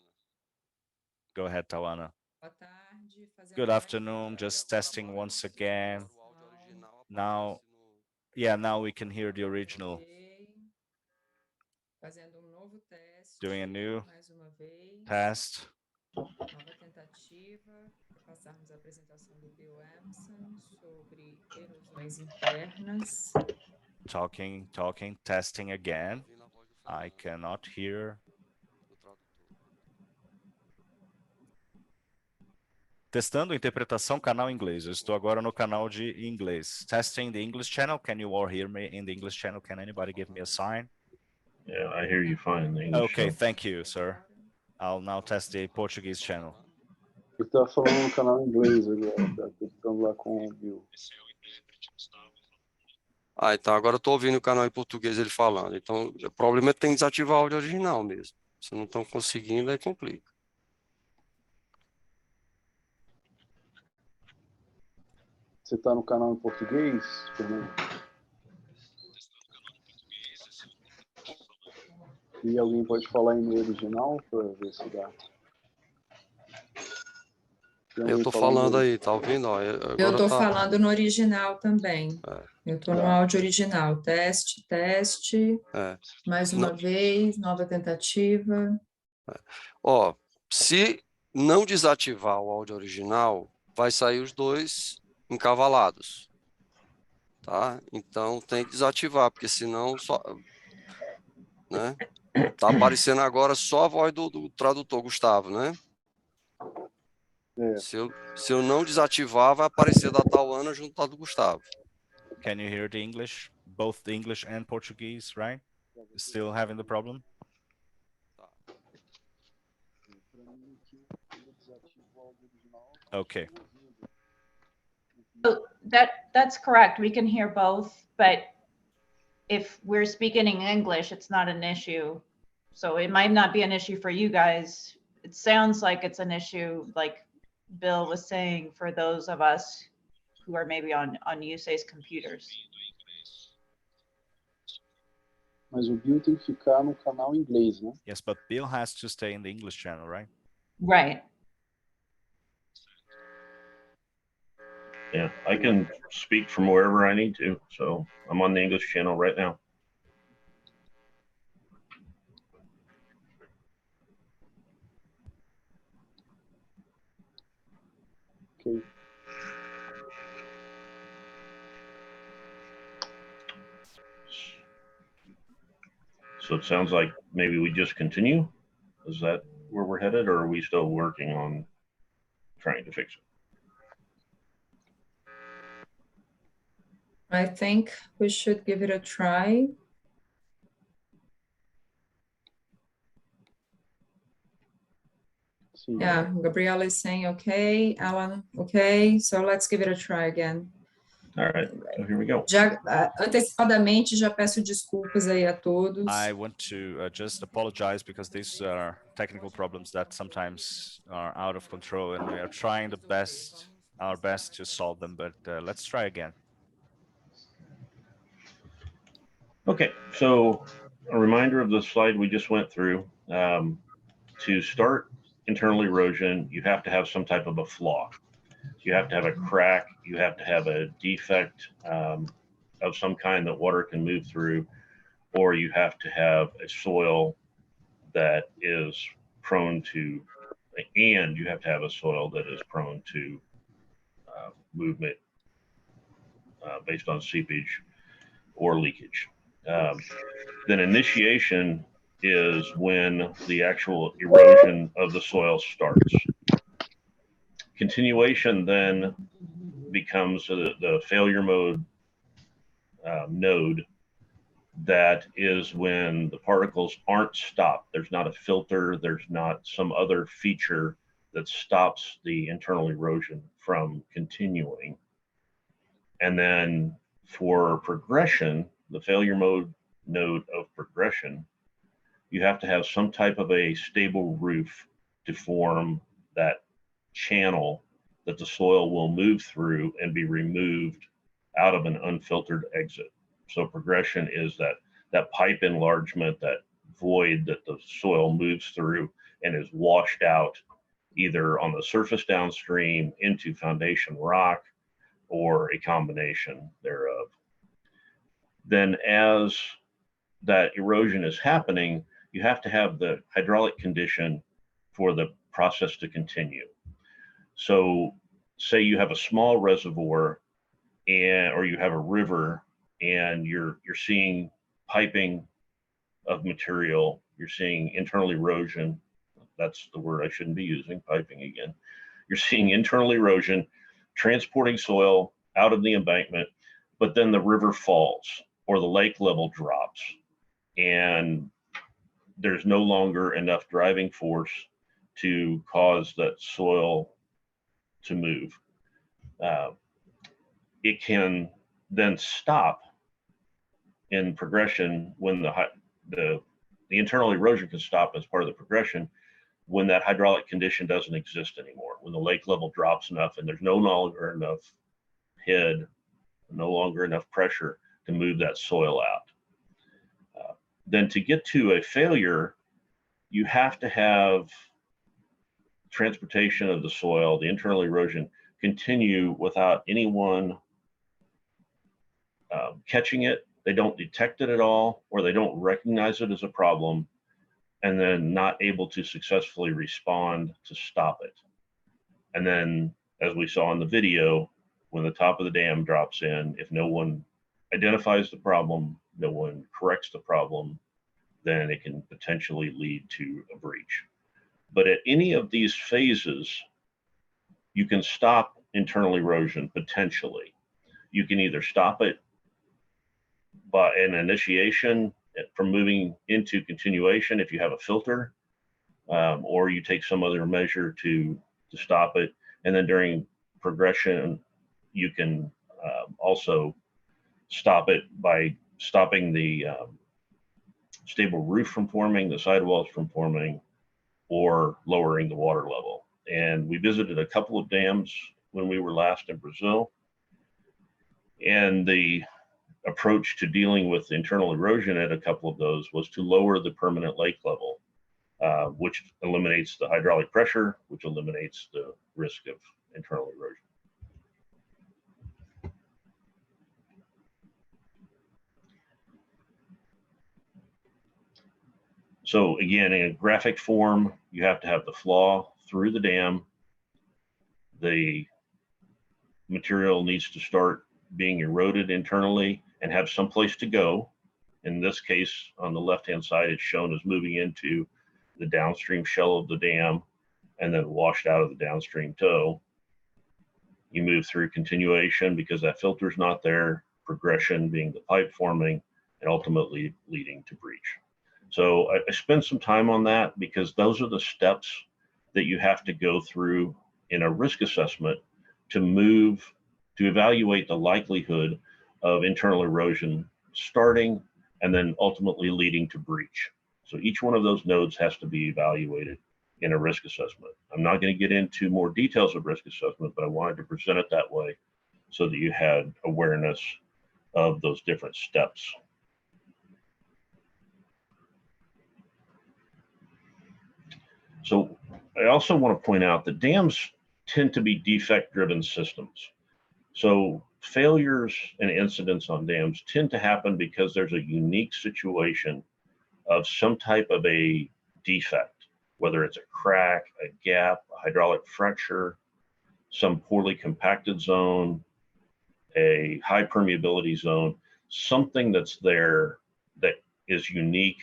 Go ahead, Tawana. Boa tarde, fazendo Good mais afternoon, just testing once again. O áudio original Now, aparece yeah, now we can hear the original. Ok. Fazendo novo teste. Doing a new Mais uma vez. test. Nova tentativa para passarmos a apresentação do Empson sobre erosões internas. Talking, testing again. ouvindo a voz do I Fernando, cannot hear. do tradutor. Testando interpretação canal inglês. Eu estou agora no canal de inglês. Testing the English channel. Can you all hear me in the English channel? Can anybody give me a sign? Yeah, I hear you fine in the English. Okay, so- thank you, sir. I'll now test the Portuguese channel. Ele tá falando no canal em inglês agora, tá tentando lá com o Bill. Ah, então agora eu estou ouvindo o canal em português ele falando. Então, o problema é que tem que desativar o áudio original mesmo. Se não estão conseguindo, aí complica. Você tá no canal em português, Fernando? E alguém pode falar em meio original para ver se dá. Tem Eu alguém estou falando falando meio- aí, tá ouvindo? Ó, Eu agora estou tá. falando no original também. Eu estou no Tá. áudio original. Teste, teste. É. Mais uma vez, nova tentativa. Ó, se não desativar o áudio original, vai sair os dois encavalados, tá? Então tem que desativar, porque senão só, né? Tá aparecendo agora só a voz do tradutor, Gustavo, né? É. Se eu não desativar, vai aparecer da tal Ana junto da do Gustavo. Can you hear the English? Both the English and Portuguese, right? Still having the problem? Okay. So that's correct. We can hear both, but if we're speaking in English, it's not an issue. So it might not be an issue for you guys. It sounds like it's an issue, like Bill was saying, for those of us who are maybe on Usace computers. Mas o Bill tem que ficar no canal em inglês, né? Yes, but Bill has to stay in the English channel, right? Right. Yeah, I can speak from wherever I need to. So I'm on the English channel right now. Ok. So it sounds like maybe we just continue. Is that where we're headed, or are we still working on trying to fix it? I think we should give it a try. Sim. Yeah, Gabriela is saying, okay, Alan, okay, so let's give it a try again. All right, so here we go. Já, antecipadamente, já peço desculpas aí a todos. I want to just apologize because these are technical problems that sometimes are out of control, and we are trying our best to solve them, but let's try again. Okay, so a reminder of the slide we just went through. To start internal erosion, you have to have some type of a flaw. You have to have a crack, you have to have a defect of some kind that water can move through, or you have to have a soil that is prone to, and you have to have a soil that is prone to movement based on seepage or leakage. Then initiation is when the actual erosion of the soil starts. Continuation then becomes the failure mode node. That is when the particles aren't stopped. There's not a filter, there's not some other feature that stops the internal erosion from continuing. And then for progression, the failure mode node of progression, you have to have some type of a stable roof to form that channel that the soil will move through and be removed out of an unfiltered exit. So progression is that pipe enlargement, that void that the soil moves through and is washed out either on the surface downstream into foundation rock or a combination thereof. Then as that erosion is happening, you have to have the hydraulic condition for the process to continue. So say you have a small reservoir or you have a river and you're seeing piping of material, you're seeing internal erosion. That's the word I shouldn't be using, piping again. You're seeing internal erosion, transporting soil out of the embankment, but then the river falls or the lake level drops and there's no longer enough driving force to cause that soil to move. It can then stop in progression when the internal erosion can stop as part of the progression when that hydraulic condition doesn't exist anymore, when the lake level drops enough and there's no longer enough head, no longer enough pressure to move that soil out. Then to get to a failure, you have to have transportation of the soil, the internal erosion, continue without anyone catching it. They don't detect it at all, or they don't recognize it as a problem, and then not able to successfully respond to stop it. And then, as we saw in the video, when the top of the dam drops in, if no one identifies the problem, no one corrects the problem, then it can potentially lead to a breach. But at any of these phases, you can stop internal erosion potentially. You can either stop it by an initiation from moving into continuation if you have a filter, or you take some other measure to stop it. And then during progression, you can also stop it by stopping the stable roof from forming, the sidewalls from forming, or lowering the water level. And we visited a couple of dams when we were last in Brazil. And the approach to dealing with internal erosion at a couple of those was to lower the permanent lake level, which eliminates the hydraulic pressure, which eliminates the risk of internal erosion. So again, in a graphic form, you have to have the flaw through the dam. The material needs to start being eroded internally and have some place to go. In this case, on the left-hand side, it's shown as moving into the downstream shell of the dam and then washed out of the downstream toe. You move through continuation because that filter's not there, progression being the pipe forming, and ultimately leading to breach. So I spent some time on that because those are the steps that you have to go through in a risk assessment to evaluate the likelihood of internal erosion starting and then ultimately leading to breach. So each one of those nodes has to be evaluated in a risk assessment. I'm not going to get into more details of risk assessment, but I wanted to present it that way so that you had awareness of those different steps. So I also want to point out that dams tend to be defect-driven systems. So failures and incidents on dams tend to happen because there's a unique situation of some type of a defect, whether it's a crack, a gap, a hydraulic fracture, some poorly compacted zone, a high permeability zone, something that's there that is unique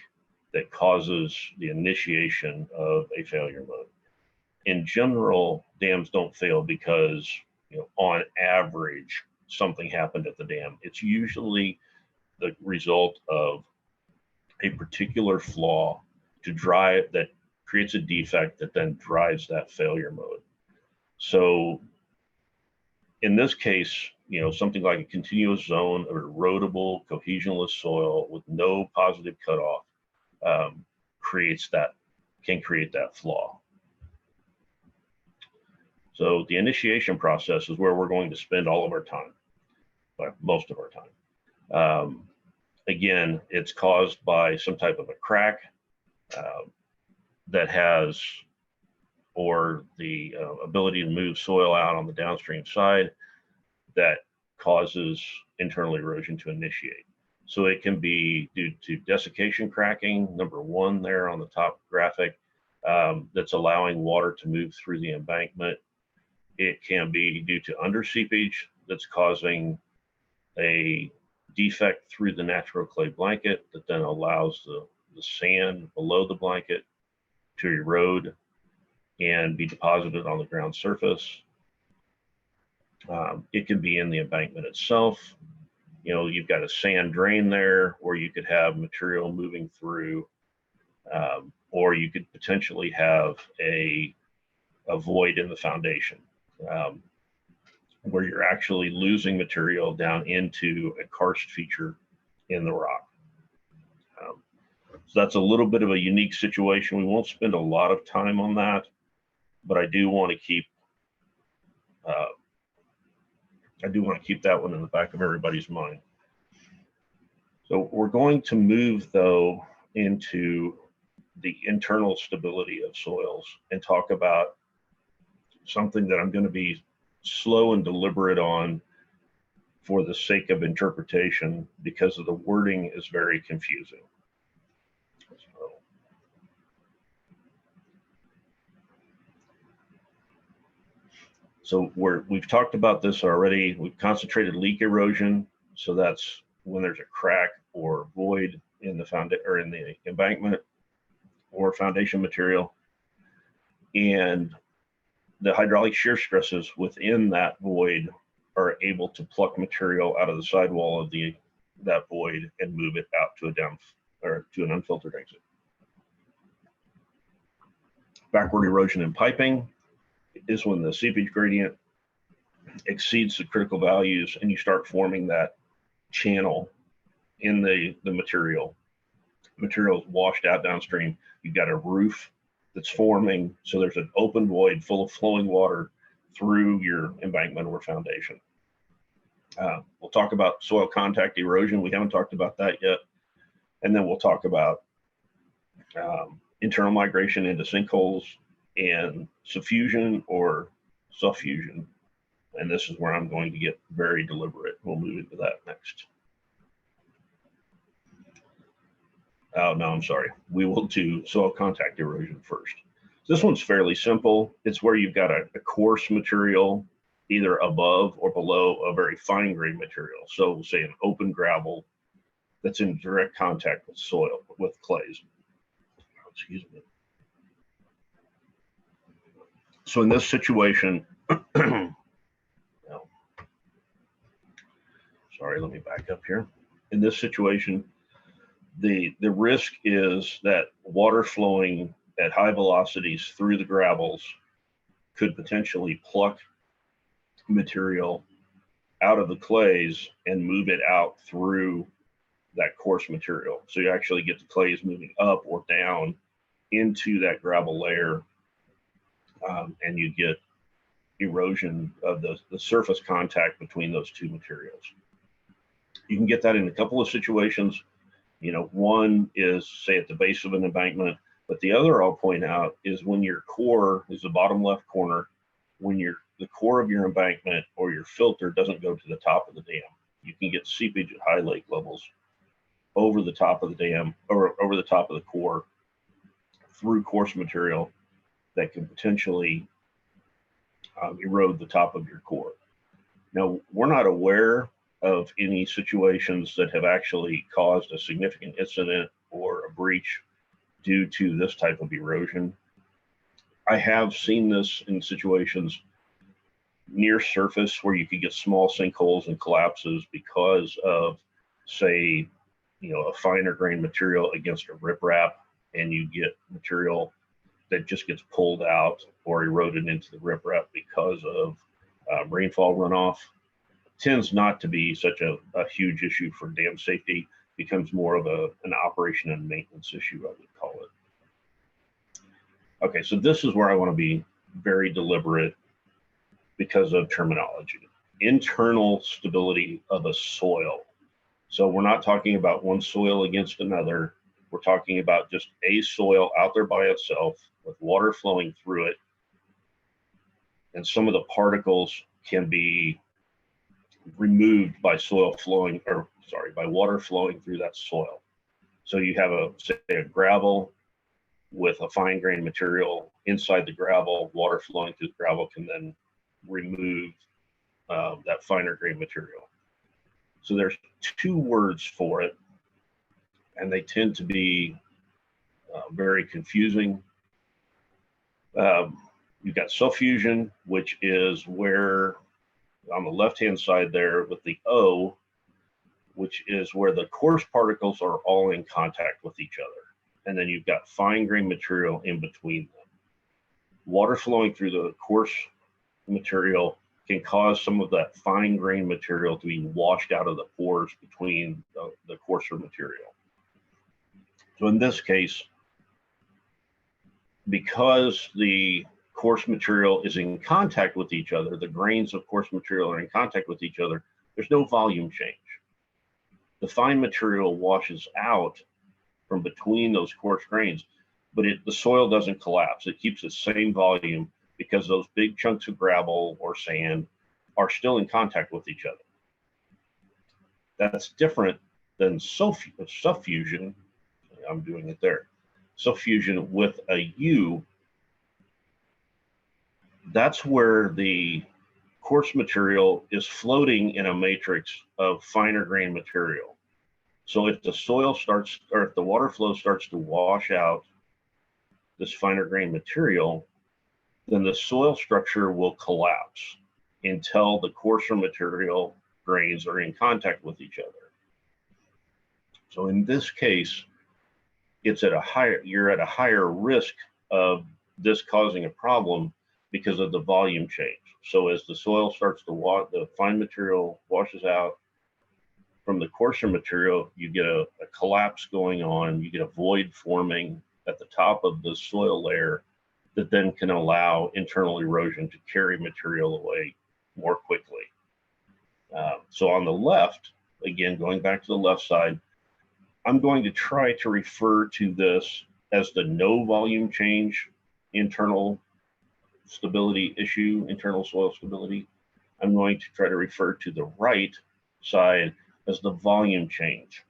that causes the initiation of a failure mode. In general, dams don't fail because, on average, something happened at the dam. It's usually the result of a particular flaw that creates a defect that then drives that failure mode. So in this case, something like a continuous zone of erodible, cohesionless soil with no positive cutoff can create that flaw. So the initiation process is where we're going to spend all of our time, most of our time. Again, it's caused by some type of a crack that has, or the ability to move soil out on the downstream side that causes internal erosion to initiate. So it can be due to desiccation cracking, number one there on the top graphic, that's allowing water to move through the embankment. It can be due to underseepage that's causing a defect through the natural clay blanket that then allows the sand below the blanket to erode and be deposited on the ground surface. It can be in the embankment itself. You've got a sand drain there, or you could have material moving through or you could potentially have a void in the foundation, where you're actually losing material down into a karst feature in the rock. So that's a little bit of a unique situation. We won't spend a lot of time on that, but I do want to keep that one in the back of everybody's mind. So we're going to move though into the internal stability of soils and talk about something that I'm going to be slow and deliberate on for the sake of interpretation, because of the wording is very confusing. So we've talked about this already. We've concentrated leak erosion. So that's when there's a crack or void in the embankment or foundation material, and the hydraulic shear stresses within that void are able to pluck material out of the sidewall of that void and move it out to an unfiltered exit. Backward erosion in piping is when the seepage gradient exceeds the critical values and you start forming that channel in the material. Material is washed out downstream. You've got a roof that's forming, so there's an open void full of flowing water through your embankment or foundation. We'll talk about soil contact erosion. We haven't talked about that yet. And then we'll talk about internal migration into sinkholes and suffusion or suffusion. And this is where I'm going to get very deliberate. We'll move into that next. Oh, no, I'm sorry. We will do soil contact erosion first. This one's fairly simple. It's where you've got a coarse material either above or below a very fine grained material. So say an open gravel that's in direct contact with soil, with clays. Excuse me. So in this situation, sorry, let me back up here. In this situation, the risk is that water flowing at high velocities through the gravels could potentially pluck material out of the clays and move it out through that coarse material. So you actually get the clays moving up or down into that gravel layer, and you get erosion of the surface contact between those two materials. You can get that in a couple of situations. You know, one is say at the base of an embankment, but the other I'll point out is when your core is the bottom left corner, when the core of your embankment or your filter doesn't go to the top of the dam. You can get seepage at high lake levels over the top of the dam or over the top of the core through coarse material that can potentially erode the top of your core. Now, we're not aware of any situations that have actually caused a significant incident or a breach due to this type of erosion. I have seen this in situations near surface where you could get small sinkholes and collapses because of, say, you know, a finer grain material against a riprap, and you get material that just gets pulled out or eroded into the riprap because of rainfall runoff. Tends not to be such a huge issue for dam safety. Becomes more of an operation and maintenance issue, I would call it. Okay, so this is where I want to be very deliberate because of terminology. Internal stability of a soil. So we're not talking about one soil against another. We're talking about just a soil out there by itself with water flowing through it. And some of the particles can be removed by by water flowing through that soil. So you have say a gravel with a fine grained material inside the gravel, water flowing through the gravel can then remove that finer grained material. So there's two words for it, and they tend to be very confusing. You've got suffusion, which is where on the left-hand side there with the O, which is where the coarse particles are all in contact with each other. and then you've got fine grained material in between them. Water flowing through the coarse material can cause some of that fine grained material to be washed out of the pores between the coarser material. So in this case, because the coarse material is in contact with each other, the grains of coarse material are in contact with each other, there's no volume change. The fine material washes out from between those coarse grains, but the soil doesn't collapse. It keeps the same volume because those big chunks of gravel or sand are still in contact with each other. That's different than suffusion. I'm doing it there. Suffusion with a U. That's where the coarse material is floating in a matrix of finer grain material. So if the soil starts, or if the water flow starts to wash out this finer grain material, then the soil structure will collapse until the coarser material grains are in contact with each other. So in this case, you're at a higher risk of this causing a problem because of the volume change. So as the soil starts to the fine material washes out from the coarser material, you get a collapse going on, you get a void forming at the top of the soil layer that then can allow internal erosion to carry material away more quickly. So on the left, again, going back to the left side, I'm going to try to refer to this as the no volume change internal stability issue, internal soil stability. I'm going to try to refer to the right side as the volume change,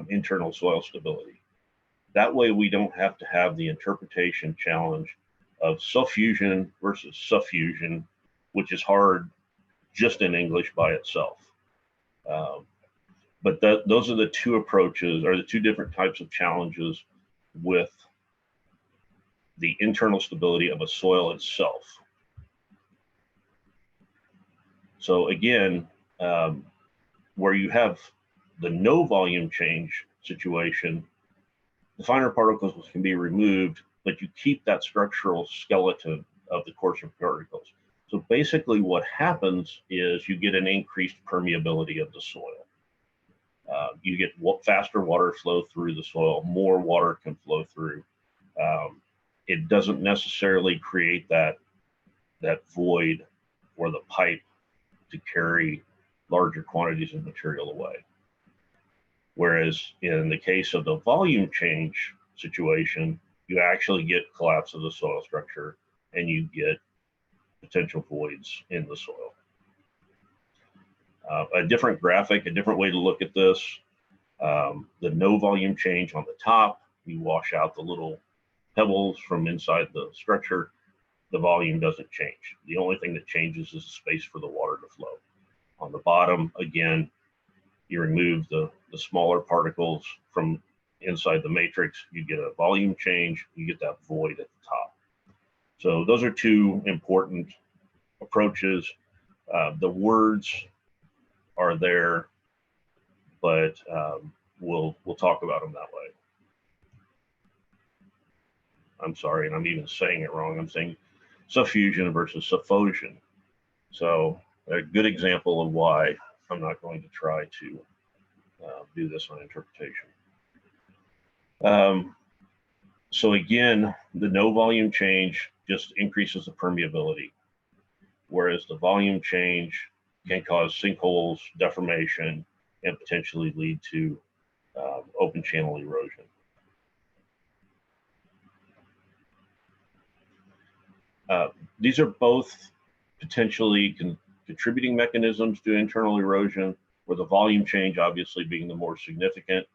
internal soil stability. That way we don't have to have the interpretation challenge of suffusion versus suffusion, which is hard just in English by itself. But those are the two approaches, or the two different types of challenges with the internal stability of a soil itself. So again, where you have the no volume change situation, the finer particles can be removed, but you keep that structural skeleton of the coarser particles. So basically what happens is you get an increased permeability of the soil. You get faster water flow through the soil, more water can flow through. It doesn't necessarily create that void or the pipe to carry larger quantities of material away. Whereas in the case of the volume change situation, you actually get collapse of the soil structure and you get potential voids in the soil. A different graphic, a different way to look at this, the no volume change on the top, you wash out the little pebbles from inside the structure, the volume doesn't change. The only thing that changes is the space for the water to flow. On the bottom, again, you remove the smaller particles from inside the matrix, you get a volume change, you get that void at the top. So those are two important approaches. The words are there, but we'll talk about them that way. I'm sorry, and I'm even saying it wrong. I'm saying suffusion versus suffusion. So a good example of why I'm not going to try to do this on interpretation. So again, the no volume change just increases the permeability, whereas the volume change can cause sinkholes, deformation, and potentially lead to open channel erosion. These are both potentially contributing mechanisms to internal erosion, where the volume change obviously being the more significant,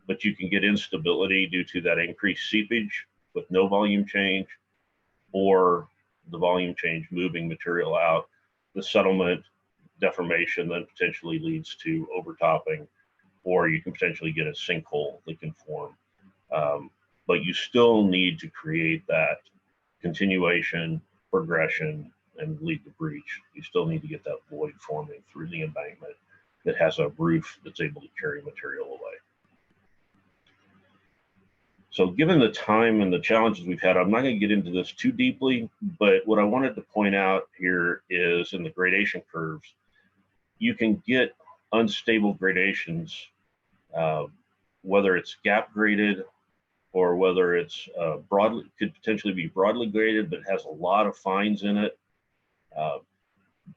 but you can get instability due to that increased seepage with no volume change, or the volume change moving material out. The settlement deformation then potentially leads to overtopping, or you can potentially get a sinkhole that can form. But you still need to create that continuation, progression, and lead to breach. You still need to get that void forming through the embankment that has a roof that's able to carry material away. So given the time and the challenges we've had, I'm not going to get into this too deeply, but what I wanted to point out here is in the gradation curves, you can get unstable gradations, whether it's gap graded or whether it's broadly, could potentially be broadly graded, but has a lot of fines in it.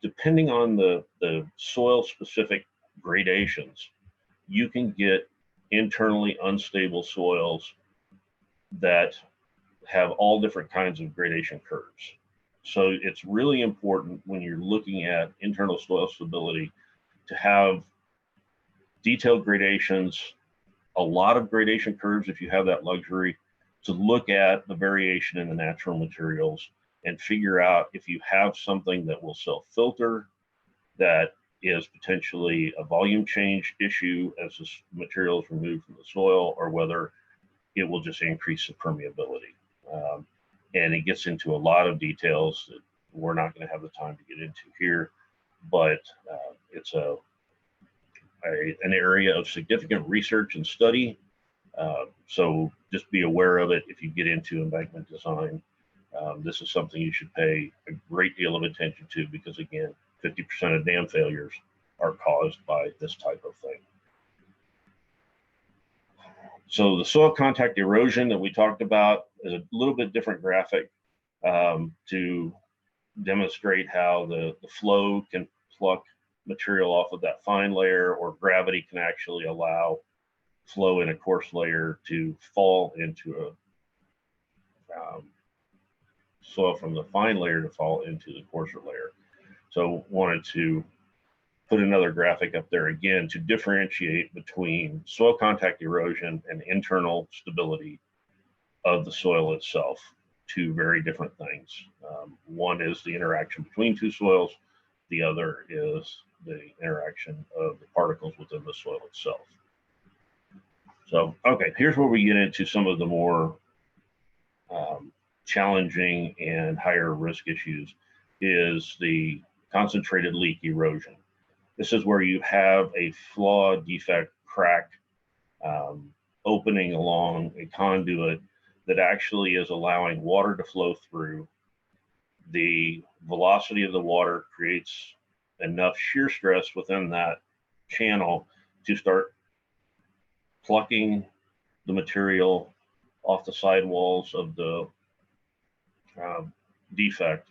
Depending on the soil specific gradations, you can get internally unstable soils that have all different kinds of gradation curves. So it's really important when you're looking at internal soil stability to have detailed gradations, a lot of gradation curves if you have that luxury, to look at the variation in the natural materials and figure out if you have something that will self-filter, that is potentially a volume change issue as the material is removed from the soil, or whether it will just increase the permeability. And it gets into a lot of details that we're not going to have the time to get into here, but it's an area of significant research and study. So just be aware of it if you get into embankment design. This is something you should pay a great deal of attention to, because again, 50% of dam failures are caused by this type of thing. So the soil contact erosion that we talked about is a little bit different graphic to demonstrate how the flow can pluck material off of that fine layer, or gravity can actually allow flow in a coarse layer to fall into a soil from the fine layer to fall into the coarser layer. So wanted to put another graphic up there again to differentiate between soil contact erosion and internal stability of the soil itself. Two very different things. One is the interaction between two soils. The other is the interaction of the particles within the soil itself. So, okay, here's where we get into some of the more challenging and higher risk issues, is the concentrated leak erosion. This is where you have a flaw, defect, crack, opening along a conduit that actually is allowing water to flow through. The velocity of the water creates enough shear stress within that channel to start plucking the material off the sidewalls of the defect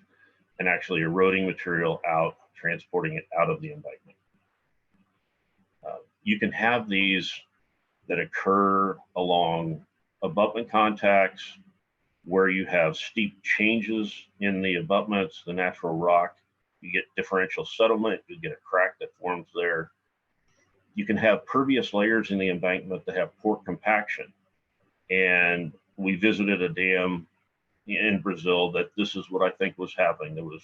and actually eroding material out, transporting it out of the embankment. You can have these that occur along abutment contacts where you have steep changes in the abutments, the natural rock. You get differential settlement, you get a crack that forms there. You can have pervious layers in the embankment that have poor compaction. And we visited a dam in Brazil that this is what I think was happening. There was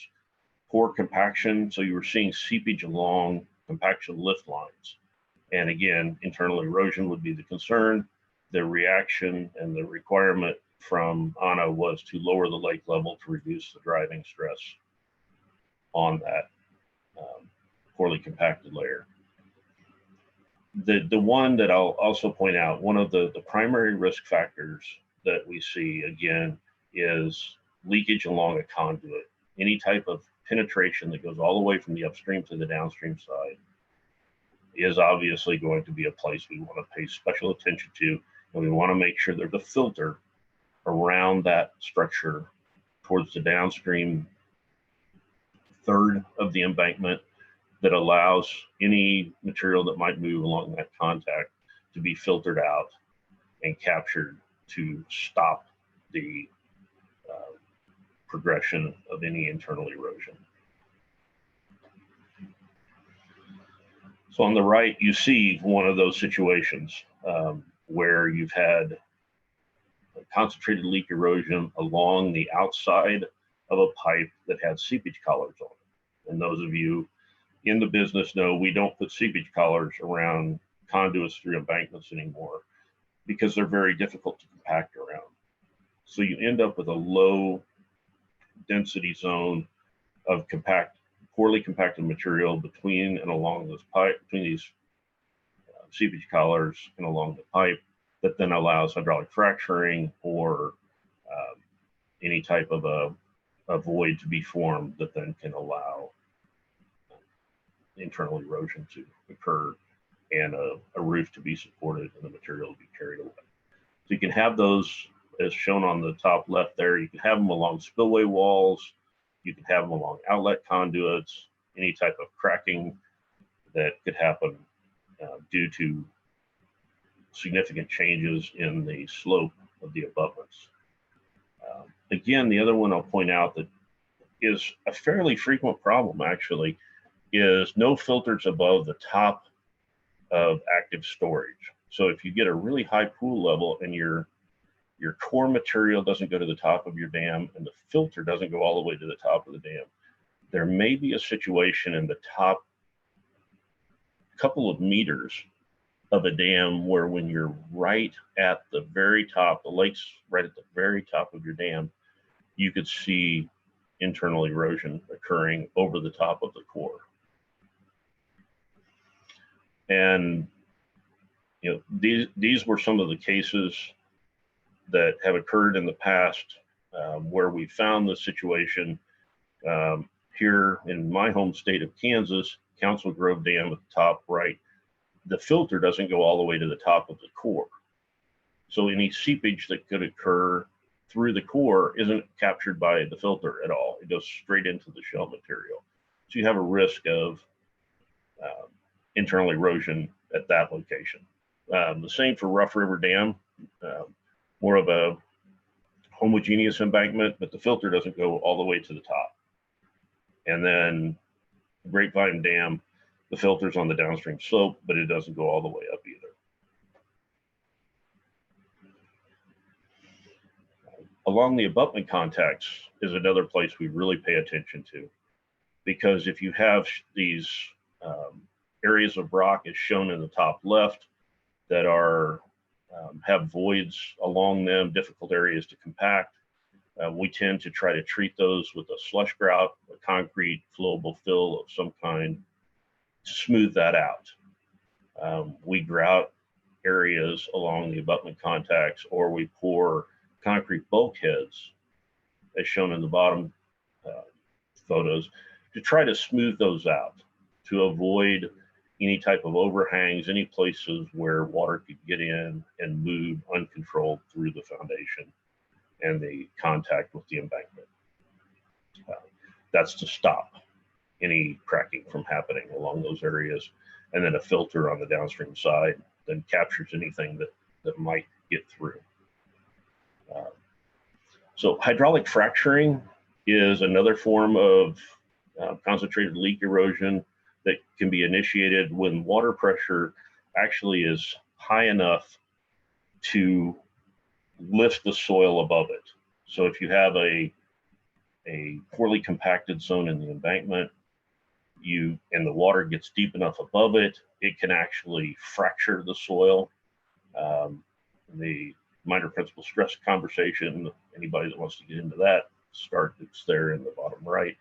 poor compaction, so you were seeing seepage along compaction lift lines. And again, internal erosion would be the concern. The reaction and the requirement from ANA was to lower the lake level to reduce the driving stress on that poorly compacted layer. The one that I'll also point out, one of the primary risk factors that we see, again, is leakage along a conduit. Any type of penetration that goes all the way from the upstream to the downstream side is obviously going to be a place we want to pay special attention to, and we want to make sure there's a filter around that structure towards the downstream third of the embankment that allows any material that might move along that contact to be filtered out and captured to stop the progression of any internal erosion. So on the right, you see one of those situations where you've had concentrated leak erosion along the outside of a pipe that had seepage collars on it. And those of you in the business know we don't put seepage collars around conduits through embankments anymore because they're very difficult to compact around. So you end up with a low density zone of poorly compacted material between and along this pipe, between these seepage collars and along the pipe. that then allows hydraulic fracturing or any type of a void to be formed that then can allow internal erosion to occur and a roof to be supported and the material to be carried away. So you can have those as shown on the top left there. You can have them along spillway walls. You can have them along outlet conduits, any type of cracking that could happen due to significant changes in the slope of the abutments. Again, the other one I'll point out that is a fairly frequent problem actually is no filters above the top of active storage. So if you get a really high pool level and your core material doesn't go to the top of your dam and the filter doesn't go all the way to the top of the dam, there may be a situation in the top couple of meters of a dam where when you're right at the very top, the lake's right at the very top of your dam, you could see internal erosion occurring over the top of the core. And you know, these were some of the cases that have occurred in the past where we found the situation here in my home state of Kansas, Council Grove Dam at the top right. The filter doesn't go all the way to the top of the core. So any seepage that could occur through the core isn't captured by the filter at all. It goes straight into the shell material. So you have a risk of internal erosion at that location. The same for Rough River Dam, more of a homogeneous embankment, but the filter doesn't go all the way to the top. And then Grapevine Dam, the filter's on the downstream slope, but it doesn't go all the way up either. Along the abutment contacts is another place we really pay attention to, because if you have these areas of rock as shown in the top left that are have voids along them, difficult areas to compact, we tend to try to treat those with a slush grout, a concrete flowable fill of some kind to smooth that out. We grout areas along the abutment contacts, or we pour concrete bulkheads, as shown in the bottom photos, to try to smooth those out, to avoid any type of overhangs, any places where water could get in and move uncontrolled through the foundation and the contact with the embankment. That's to stop any cracking from happening along those areas. And then a filter on the downstream side then captures anything that might get through. So hydraulic fracturing is another form of concentrated leak erosion that can be initiated when water pressure actually is high enough to lift the soil above it. So if you have a poorly compacted zone in the embankment, and the water gets deep enough above it, it can actually fracture the soil. The minor principal stress conversation, anybody that wants to get into that, it's there in the bottom right.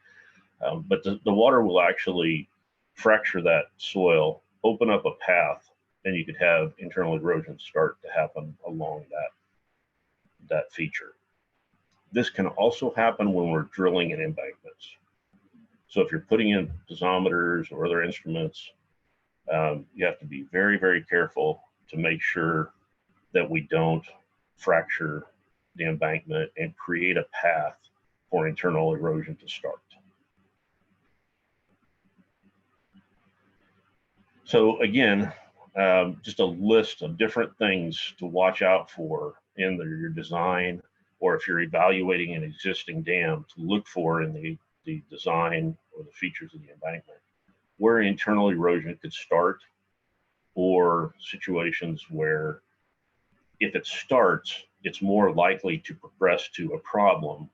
But the water will actually fracture that soil, open up a path, and you could have internal erosion start to happen along that feature. This can also happen when we're drilling in embankments. So if you're putting in piezometers or other instruments, you have to be very, very careful to make sure that we don't fracture the embankment and create a path for internal erosion to start. So again, just a list of different things to watch out for in your design, or if you're evaluating an existing dam, to look for in the design or the features of the embankment, where internal erosion could start, or situations where if it starts, it's more likely to progress to a problem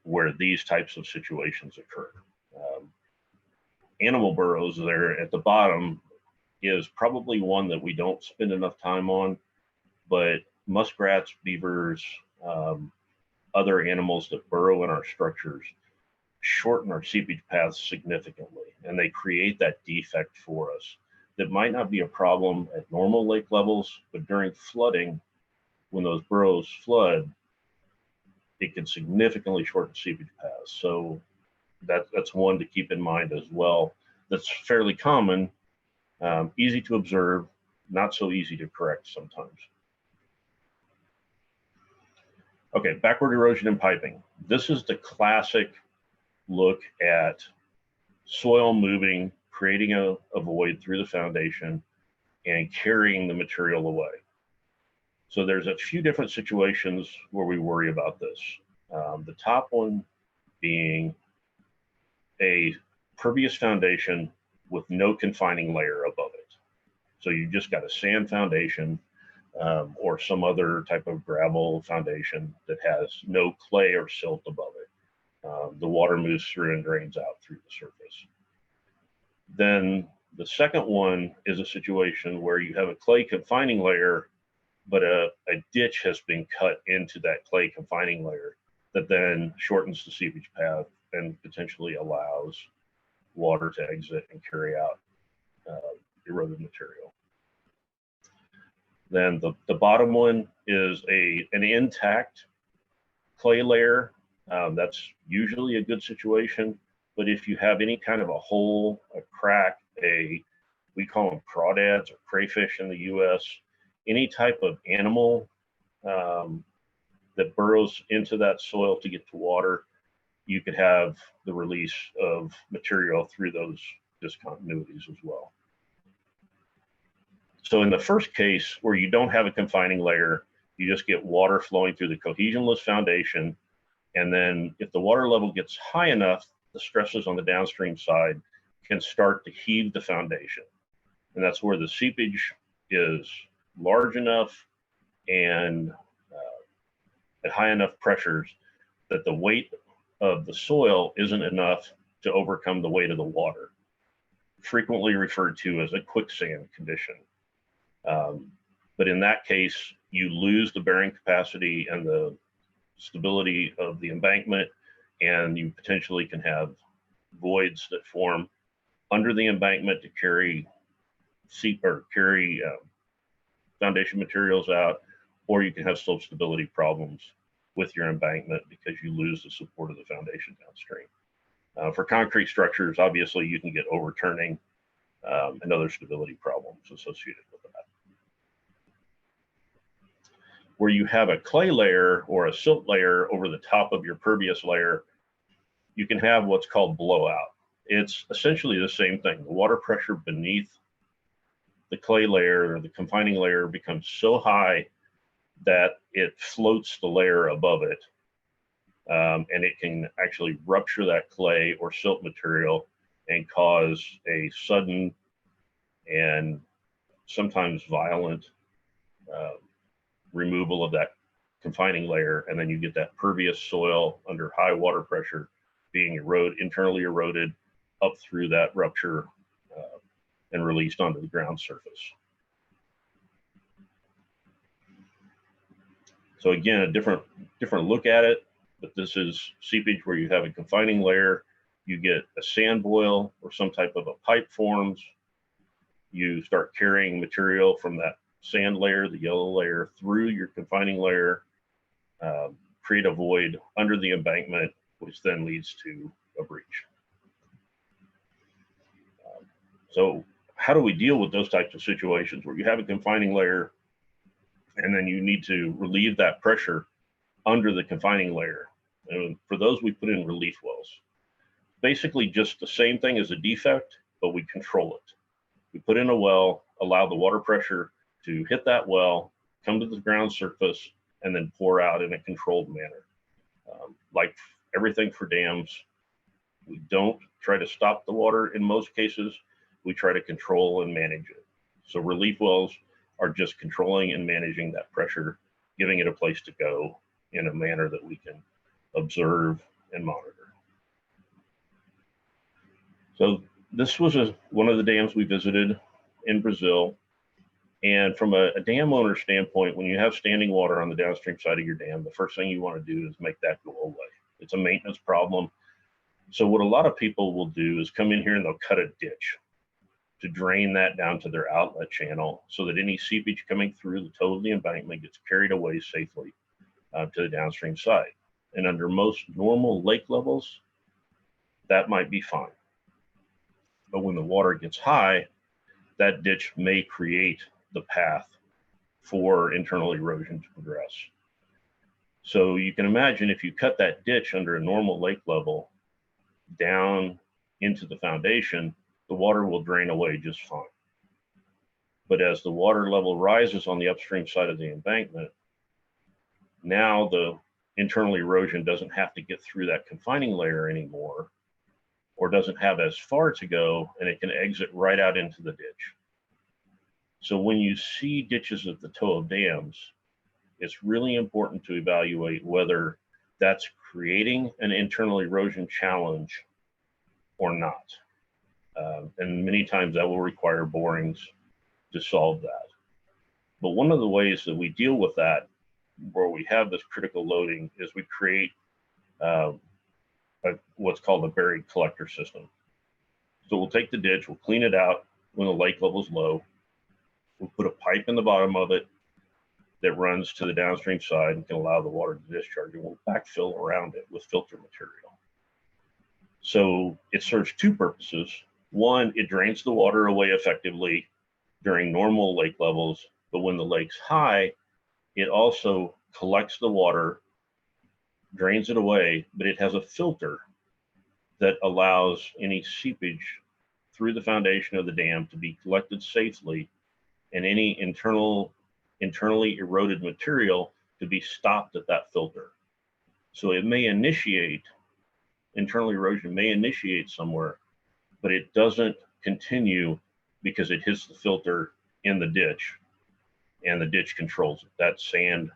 where these types of situations occur. Animal burrows there at the bottom is probably one that we don't spend enough time on, but muskrats, beavers, other animals that burrow in our structures shorten our seepage paths significantly, and they create that defect for us that might not be a problem at normal lake levels, but during flooding, when those burrows flood, it can significantly shorten seepage paths. So that's one to keep in mind as well. That's fairly common, easy to observe, not so easy to correct sometimes. Okay, backward erosion and piping. This is the classic look at soil moving, creating a void through the foundation and carrying the material away. So there's a few different situations where we worry about this. The top one being a pervious foundation with no confining layer above it. So you just got a sand foundation or some other type of gravel foundation that has no clay or silt above it. The water moves through and drains out through the surface. Then the second one is a situation where you have a clay confining layer, but a ditch has been cut into that clay confining layer that then shortens the seepage path and potentially allows water to exit and carry out eroded material. Then the bottom one is an intact clay layer. That's usually a good situation, but if you have any kind of a hole, a crack, we call them crawdads or crayfish in the US, any type of animal that burrows into that soil to get to water, you could have the release of material through those discontinuities as well. So in the first case, where you don't have a confining layer, you just get water flowing through the cohesionless foundation. And then if the water level gets high enough, the stresses on the downstream side can start to heave the foundation. And that's where the seepage is large enough and at high enough pressures that the weight of the soil isn't enough to overcome the weight of the water, frequently referred to as a quicksand condition. But in that case, you lose the bearing capacity and the stability of the embankment, and you potentially can have voids that form under the embankment to carry foundation materials out, or you can have slope stability problems with your embankment because you lose the support of the foundation downstream. For concrete structures, obviously you can get overturning and other stability problems associated with that. Where you have a clay layer or a silt layer over the top of your pervious layer, you can have what's called blowout. It's essentially the same thing. The water pressure beneath the clay layer or the confining layer becomes so high that it floats the layer above it. And it can actually rupture that clay or silt material and cause a sudden and sometimes violent removal of that confining layer. And then you get that pervious soil under high water pressure being internally eroded up through that rupture and released onto the ground surface. So again, a different look at it, but this is seepage where you have a confining layer, you get a sand boil or some type of a pipe forms, you start carrying material from that sand layer, the yellow layer, through your confining layer, create a void under the embankment, which then leads to a breach. So how do we deal with those types of situations where you have a confining layer and then you need to relieve that pressure under the confining layer? And for those, we put in relief wells. Basically just the same thing as a defect, but we control it. We put in a well, allow the water pressure to hit that well, come to the ground surface, and then pour out in a controlled manner. Like everything for dams, we don't try to stop the water in most cases. We try to control and manage it. So relief wells are just controlling and managing that pressure, giving it a place to go in a manner that we can observe and monitor. So this was one of the dams we visited in Brazil. And from a dam owner standpoint, when you have standing water on the downstream side of your dam, the first thing you want to do is make that go away. It's a maintenance problem. So what a lot of people will do is come in here and they'll cut a ditch to drain that down to their outlet channel so that any seepage coming through the toe of the embankment gets carried away safely to the downstream side. And under most normal lake levels, that might be fine. But when the water gets high, that ditch may create the path for internal erosion to progress. So you can imagine if you cut that ditch under a normal lake level down into the foundation, the water will drain away just fine. But as the water level rises on the upstream side of the embankment, now the internal erosion doesn't have to get through that confining layer anymore, or doesn't have as far to go, and it can exit right out into the ditch. So when you see ditches at the toe of dams, it's really important to evaluate whether that's creating an internal erosion challenge or not. And many times that will require borings to solve that. But one of the ways that we deal with that, where we have this critical loading, is we create what's called a buried collector system. So we'll take the ditch, we'll clean it out when the lake level is low. We'll put a pipe in the bottom of it that runs to the downstream side and can allow the water to discharge, and we'll backfill around it with filter material. So it serves two purposes. One, it drains the water away effectively during normal lake levels, but when the lake's high, it also collects the water, drains it away, but it has a filter that allows any seepage through the foundation of the dam to be collected safely, and any internally eroded material to be stopped at that filter. So it may initiate, internal erosion may initiate somewhere, but it doesn't continue because it hits the filter in the ditch, and the ditch controls it. That sand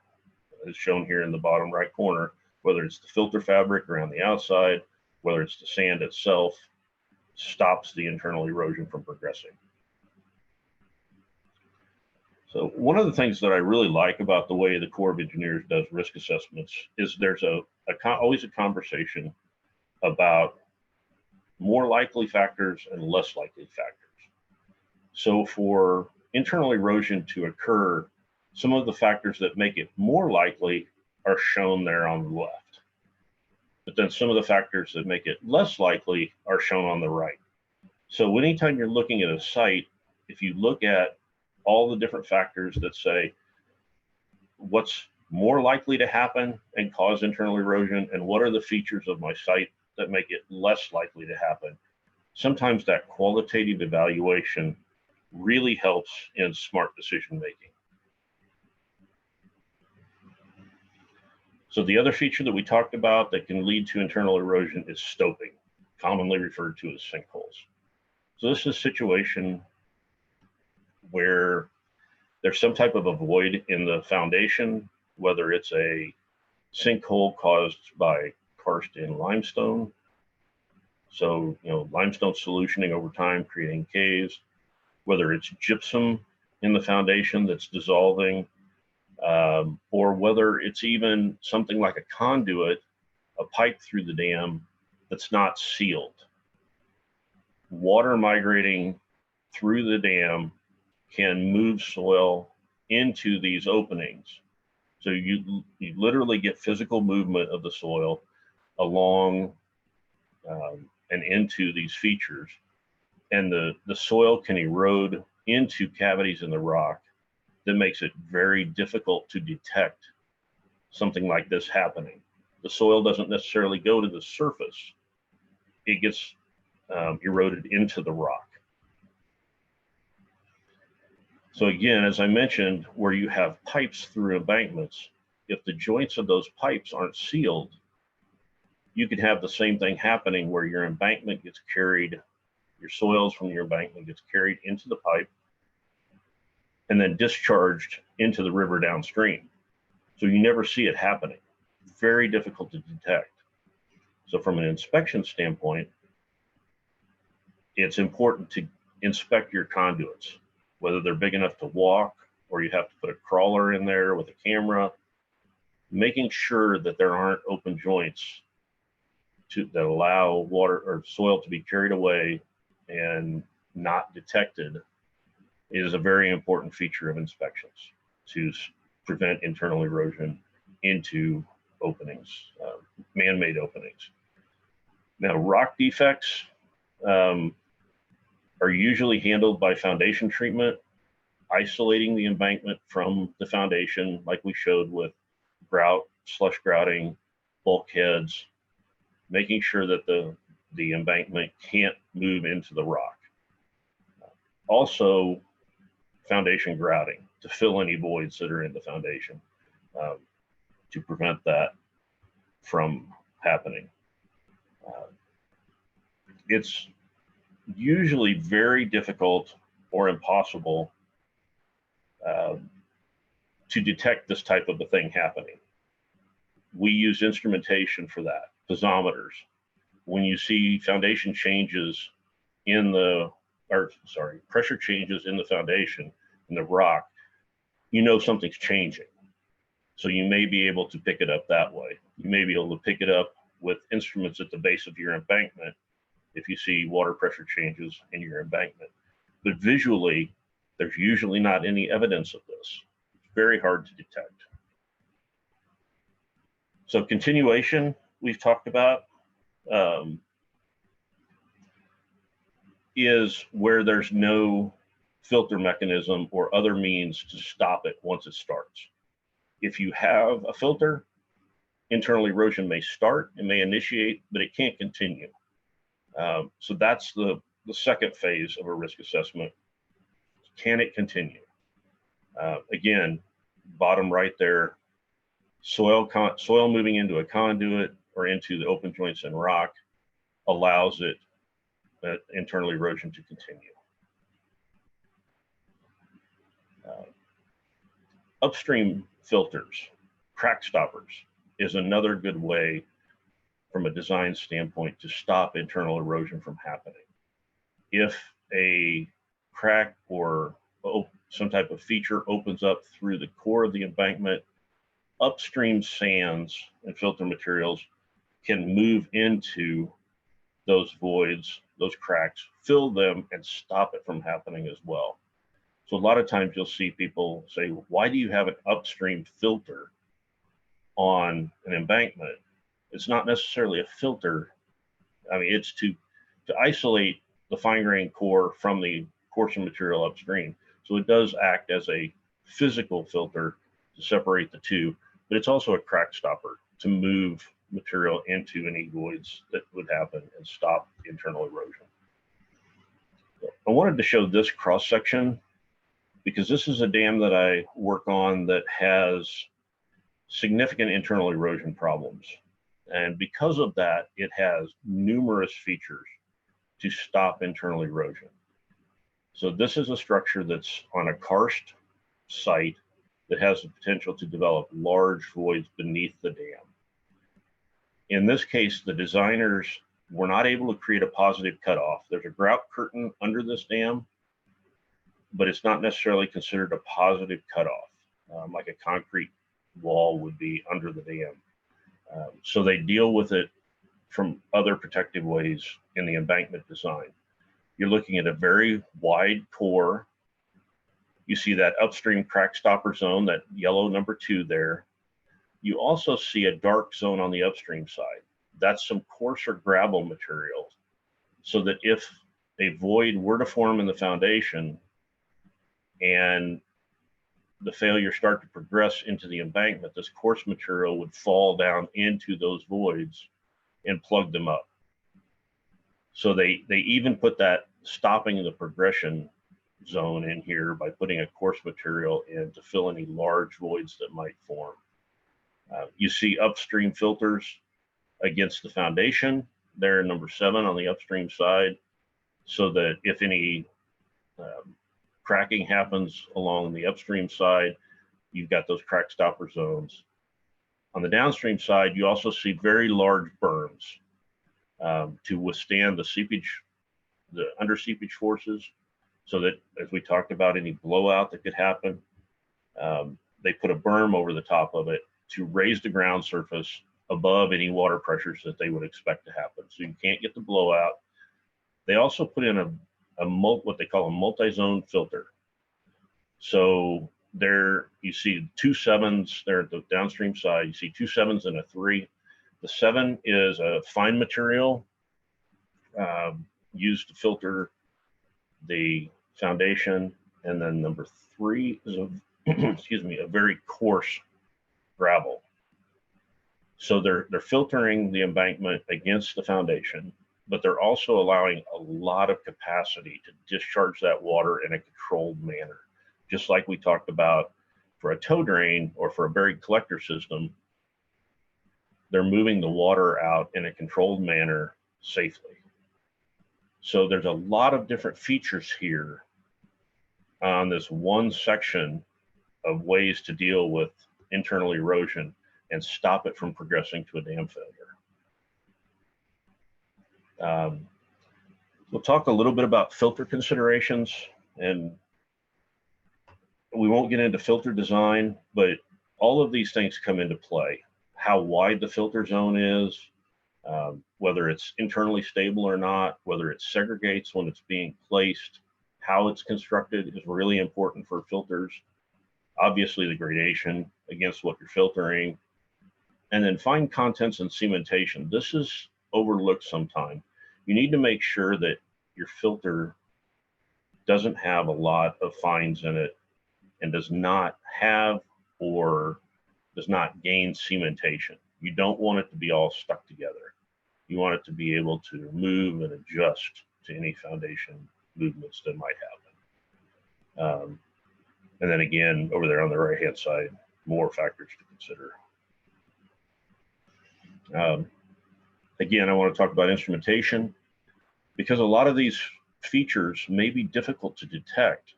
is shown here in the bottom right corner, whether it's the filter fabric around the outside, whether it's the sand itself, stops the internal erosion from progressing. So one of the things that I really like about the way the Corps of Engineers does risk assessments is there's always a conversation about more likely factors and less likely factors. So for internal erosion to occur, some of the factors that make it more likely are shown there on the left. But then some of the factors that make it less likely are shown on the right. So anytime you're looking at a site, if you look at all the different factors that say what's more likely to happen and cause internal erosion, and what are the features of my site that make it less likely to happen, sometimes that qualitative evaluation really helps in smart decision making. So the other feature that we talked about that can lead to internal erosion is stoping, commonly referred to as sinkholes. So this is a situation where there's some type of a void in the foundation, whether it's a sinkhole caused by karst-in limestone. So, limestone solutioning over time, creating caves, whether it's gypsum in the foundation that's dissolving, or whether it's even something like a conduit, a pipe through the dam that's not sealed. Water migrating through the dam can move soil into these openings. So you literally get physical movement of the soil along and into these features. And the soil can erode into cavities in the rock that makes it very difficult to detect something like this happening. The soil doesn't necessarily go to the surface. It gets eroded into the rock. So again, as I mentioned, where you have pipes through embankments, if the joints of those pipes aren't sealed, you could have the same thing happening where your embankment gets carried, your soils from your embankment gets carried into the pipe and then discharged into the river downstream. So you never see it happening. Very difficult to detect. So from an inspection standpoint, it's important to inspect your conduits, whether they're big enough to walk or you have to put a crawler in there with a camera, making sure that there aren't open joints that allow water or soil to be carried away and not detected is a very important feature of inspections to prevent internal erosion into openings, man-made openings. Now, rock defects are usually handled by foundation treatment, isolating the embankment from the foundation, like we showed with grout, slush grouting, bulkheads, making sure that the embankment can't move into the rock. Also, foundation grouting to fill any voids that are in the foundation to prevent that from happening. It's usually very difficult or impossible to detect this type of a thing happening. We use instrumentation for that, piezometers. When you see foundation changes in the, pressure changes in the foundation, in the rock, you know something's changing. So you may be able to pick it up that way. You may be able to pick it up with instruments at the base of your embankment if you see water pressure changes in your embankment. But visually, there's usually not any evidence of this. It's very hard to detect. So continuation, we've talked about, is where there's no filter mechanism or other means to stop it once it starts. If you have a filter, internal erosion may start, it may initiate, but it can't continue. So that's the second phase of a risk assessment. Can it continue? Again, bottom right there, soil moving into a conduit or into the open joints and rock allows it, internal erosion to continue. Upstream filters, crack stoppers, is another good way from a design standpoint to stop internal erosion from happening. If a crack or some type of feature opens up through the core of the embankment, upstream sands and filter materials can move into those voids, those cracks, fill them and stop it from happening as well. So a lot of times you'll see people say, why do you have an upstream filter on an embankment? It's not necessarily a filter. I mean, it's to isolate the fine-grained core from the coarser material upstream. So it does act as a physical filter to separate the two, but it's also a crack stopper to move material into any voids that would happen and stop internal erosion. I wanted to show this cross-section because this is a dam that I work on that has significant internal erosion problems. And because of that, it has numerous features to stop internal erosion. So this is a structure that's on a karst site that has the potential to develop large voids beneath the dam. In this case, the designers were not able to create a positive cutoff. There's a grout curtain under this dam, but it's not necessarily considered a positive cutoff, like a concrete wall would be under the dam. So they deal with it from other protective ways in the embankment design. You're looking at a very wide core. You see that upstream crack stopper zone, that yellow number 2 there. You also see a dark zone on the upstream side. That's some coarser gravel material, so that if a void were to form in the foundation and the failure start to progress into the embankment, this coarse material would fall down into those voids and plug them up. So they even put that stopping the progression zone in here by putting a coarse material in to fill any large voids that might form. You see upstream filters against the foundation. They're number 7 on the upstream side, so that if any cracking happens along the upstream side, you've got those crack stopper zones. On the downstream side, you also see very large berms to withstand the seepage, the under seepage forces, so that, as we talked about, any blowout that could happen, they put a berm over the top of it to raise the ground surface above any water pressures that they would expect to happen. So you can't get the blowout. They also put in what they call a multi-zone filter. So there you see 2 7s there at the downstream side. You see 2 7s and a 3. The 7 is a fine material used to filter the foundation, and then number 3 is a excuse me, a very coarse gravel. So they're filtering the embankment against the foundation, but they're also allowing a lot of capacity to discharge that water in a controlled manner. Just like we talked about for a tow drain or for a buried collector system, they're moving the water out in a controlled manner safely. So there's a lot of different features here on this one section of ways to deal with internal erosion and stop it from progressing to a dam failure. We'll talk a little bit about filter considerations, and we won't get into filter design, but all of these things come into play. How wide the filter zone is, whether it's internally stable or not, whether it segregates when it's being placed, how it's constructed is really important for filters. Obviously the gradation against what you're filtering, and then fine contents and cementation. This is overlooked sometimes. You need to make sure that your filter doesn't have a lot of fines in it and does not have or does not gain cementation. You don't want it to be all stuck together. You want it to be able to move and adjust to any foundation movements that might happen. And then again, over there on the right-hand side, more factors to consider. Again, I want to talk about instrumentation, because a lot of these features may be difficult to detect.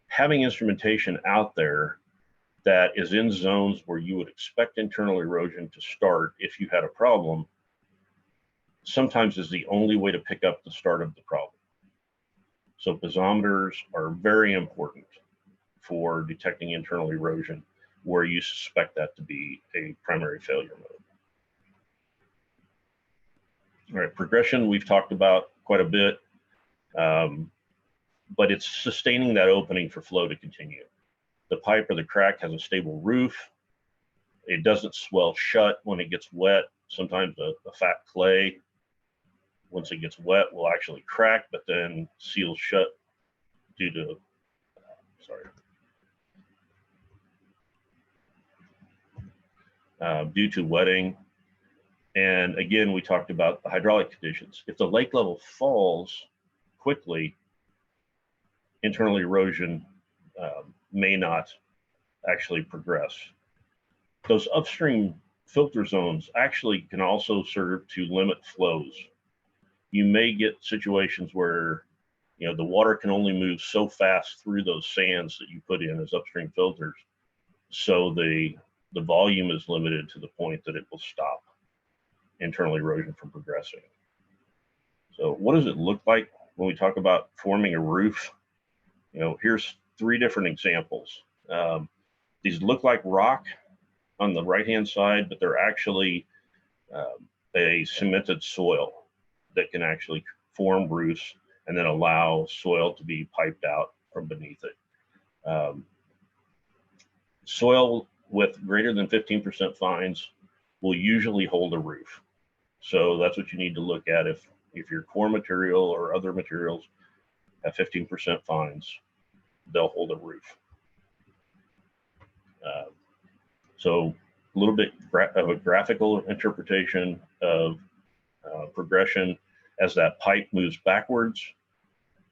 Having instrumentation out there that is in zones where you would expect internal erosion to start if you had a problem, sometimes is the only way to pick up the start of the problem. So piezometers are very important for detecting internal erosion where you suspect that to be a primary failure mode. All right, progression we've talked about quite a bit, but it's sustaining that opening for flow to continue. The pipe or the crack has a stable roof. It doesn't swell shut when it gets wet. Sometimes the fat clay, once it gets wet, will actually crack, but then seals shut due to, due to wetting. And again, we talked about the hydraulic conditions. If the lake level falls quickly, internal erosion may not actually progress. Those upstream filter zones actually can also serve to limit flows. You may get situations where the water can only move so fast through those sands that you put in as upstream filters, so the volume is limited to the point that it will stop internal erosion from progressing. So what does it look like when we talk about forming a roof? Here's 3 different examples. These look like rock on the right-hand side, but they're actually a cemented soil that can actually form roofs and then allow soil to be piped out from beneath it. Soil with greater than 15% fines will usually hold a roof. So that's what you need to look at if your core material or other materials have 15% fines, they'll hold a roof. So a little bit of a graphical interpretation of progression. As that pipe moves backwards,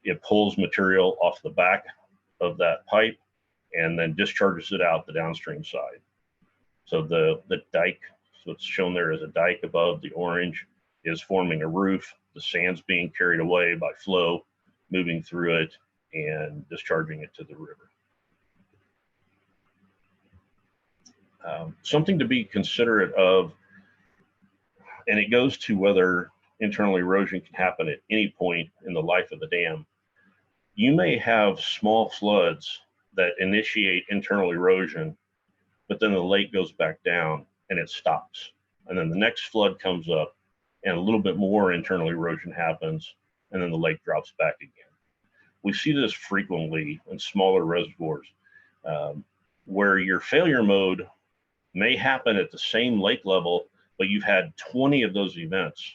it pulls material off the back of that pipe and then discharges it out the downstream side. So the dike, so it's shown there as a dike above the orange, is forming a roof. The sand's being carried away by flow, moving through it and discharging it to the river. Something to be considerate of, and it goes to whether internal erosion can happen at any point in the life of the dam. You may have small floods that initiate internal erosion, but then the lake goes back down and it stops. And then the next flood comes up and a little bit more internal erosion happens, and then the lake drops back again. We see this frequently in smaller reservoirs where your failure mode may happen at the same lake level, but you've had 20 of those events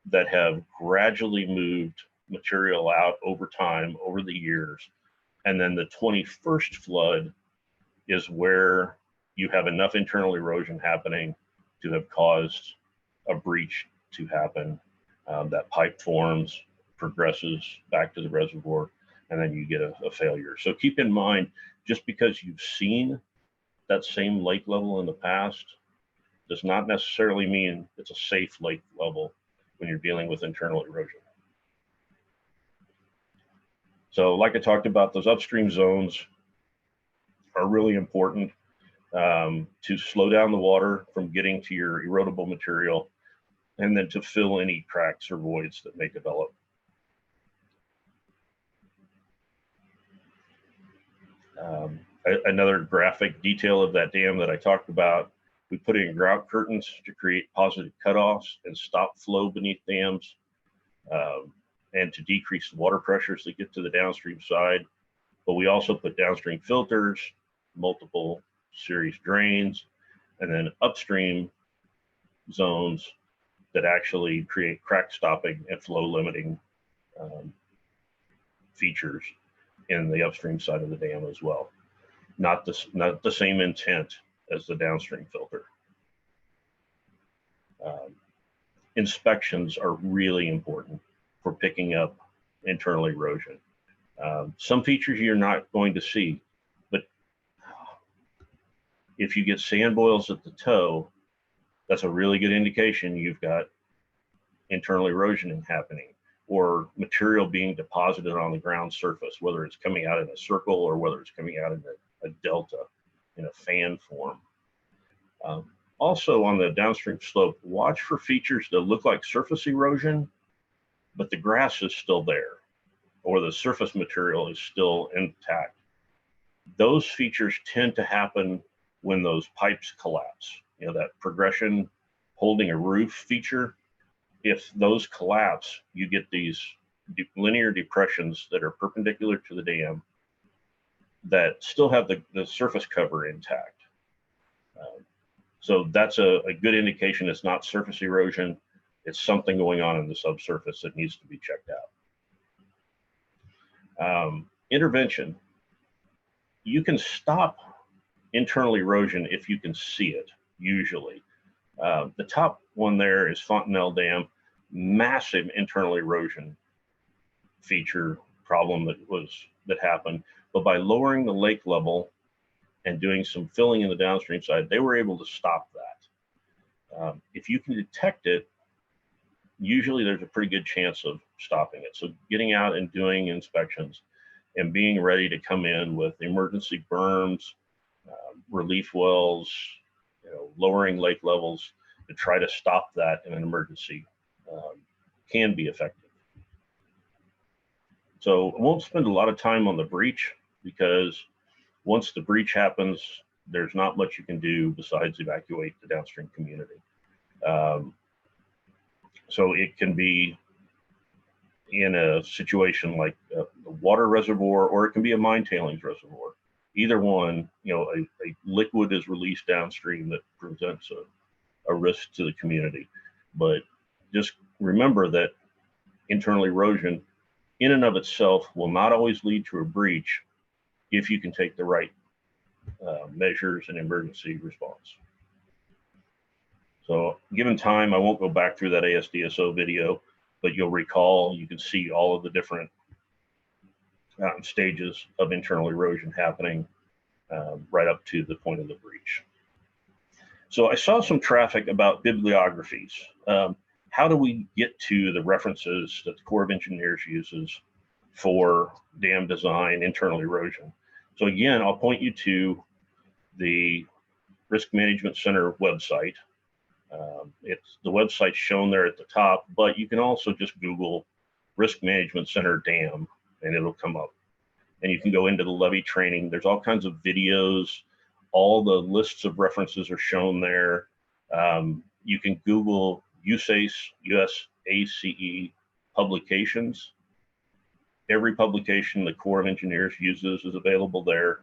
that have gradually moved material out over time, over the years. And then the 21st flood is where you have enough internal erosion happening to have caused a breach to happen. That pipe forms, progresses back to the reservoir, and then you get a failure. So keep in mind, just because you've seen that same lake level in the past does not necessarily mean it's a safe lake level when you're dealing with internal erosion. So like I talked about, those upstream zones are really important to slow down the water from getting to your erodible material, and then to fill any cracks or voids that may develop. Another graphic detail of that dam that I talked about, we put in grout curtains to create positive cutoffs and stop flow beneath dams, and to decrease the water pressures that get to the downstream side. But we also put downstream filters, multiple series drains, and then upstream zones that actually create crack stopping and flow limiting features in the upstream side of the dam as well. Not the same intent as the downstream filter. Inspections are really important for picking up internal erosion. Some features you're not going to see, but if you get sand boils at the toe, that's a really good indication you've got internal erosion happening, or material being deposited on the ground surface, whether it's coming out in a circle or whether it's coming out in a delta in a fan form. Also on the downstream slope, watch for features that look like surface erosion, but the grass is still there, or the surface material is still intact. Those features tend to happen when those pipes collapse. You know, that progression holding a roof feature, if those collapse, you get these linear depressions that are perpendicular to the dam that still have the surface cover intact. So that's a good indication it's not surface erosion. It's something going on in the subsurface that needs to be checked out. Intervention. You can stop internal erosion if you can see it, usually. The top one there is Fontenelle Dam, massive internal erosion feature problem that happened. But by lowering the lake level and doing some filling in the downstream side, they were able to stop that. If you can detect it, usually there's a pretty good chance of stopping it. So getting out and doing inspections and being ready to come in with emergency berms, relief wells, lowering lake levels to try to stop that in an emergency can be effective. So I won't spend a lot of time on the breach, because once the breach happens, there's not much you can do besides evacuate the downstream community. So it can be in a situation like a water reservoir, or it can be a mine tailings reservoir. Either one, a liquid is released downstream that presents a risk to the community. But just remember that internal erosion in and of itself will not always lead to a breach if you can take the right measures and emergency response. So given time, I won't go back through that ASDSO video, but you'll recall, you can see all of the different stages of internal erosion happening right up to the point of the breach. So I saw some traffic about bibliographies. How do we get to the references that the Corps of Engineers uses for dam design, internal erosion? So again, I'll point you to the Risk Management Center website. The website's shown there at the top, but you can also just Google Risk Management Center dam and it'll come up. And you can go into the levee training. There's all kinds of videos. All the lists of references are shown there. You can Google Usace, USACE publications. Every publication the Corps of Engineers uses is available there.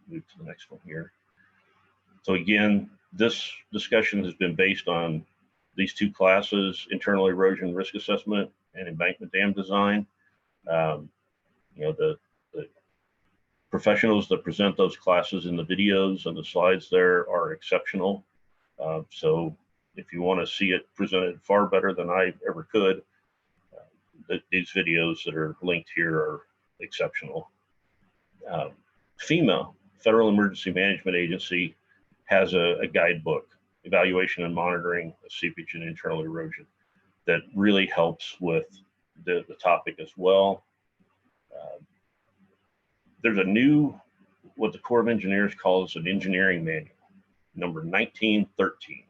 Move to the next one here. So again, this discussion has been based on these two classes, internal erosion risk assessment and embankment dam design. You know, the professionals that present those classes in the videos and the slides there are exceptional. So if you want to see it presented far better than I ever could, these videos that are linked here are exceptional. FEMA, Federal Emergency Management Agency, has a guidebook, Evaluation and Monitoring of Seepage and Internal Erosion, that really helps with the topic as well. There's a new, what the Corps of Engineers calls an engineering manual, number 1913,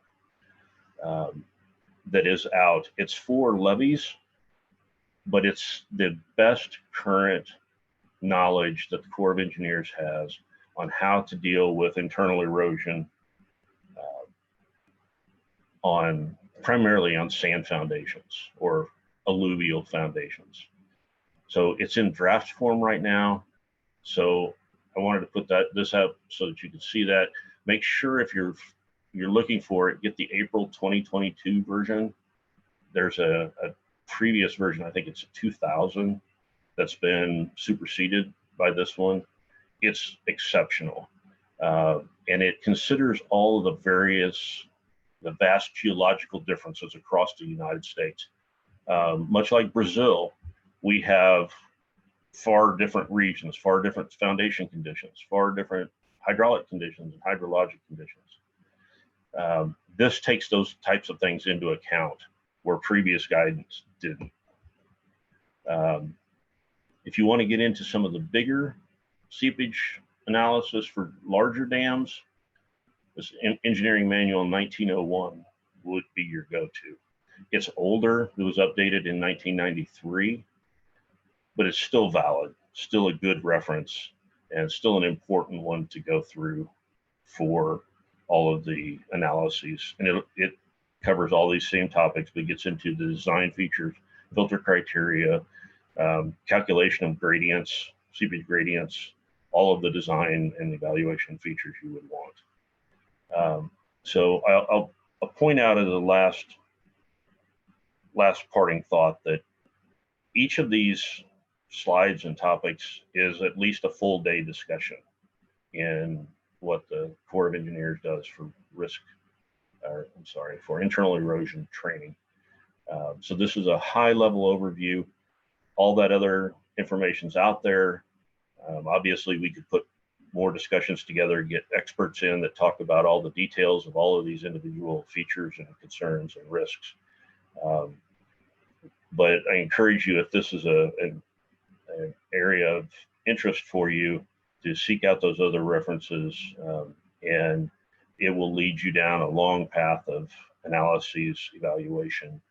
that is out. It's for levees, but it's the best current knowledge that the Corps of Engineers has on how to deal with internal erosion primarily on sand foundations or alluvial foundations. So it's in draft form right now. So I wanted to put this up so that you can see that. Make sure if you're looking for it, get the April 2022 version. There's a previous version, I think it's 2000, that's been superseded by this one. It's exceptional. And it considers all of the vast geological differences across the United States. Much like Brazil, we have far different regions, far different foundation conditions, far different hydraulic conditions and hydrologic conditions. This takes those types of things into account where previous guidance didn't. If you want to get into some of the bigger seepage analysis for larger dams, this engineering manual 1901 would be your go-to. It's older, it was updated in 1993, but it's still valid, still a good reference, and still an important one to go through for all of the analyses. And it covers all these same topics, but gets into the design features, filter criteria, calculation of gradients, seepage gradients, all of the design and evaluation features you would want. So I'll point out as a last parting thought that each of these slides and topics is at least a full day discussion in what the Corps of Engineers does for for internal erosion training. So this is a high level overview. All that other information's out there. Obviously we could put more discussions together, get experts in that talk about all the details of all of these individual features and concerns and risks. But I encourage you, if this is an area of interest for you, to seek out those other references, and it will lead you down a long path of analyses, evaluation,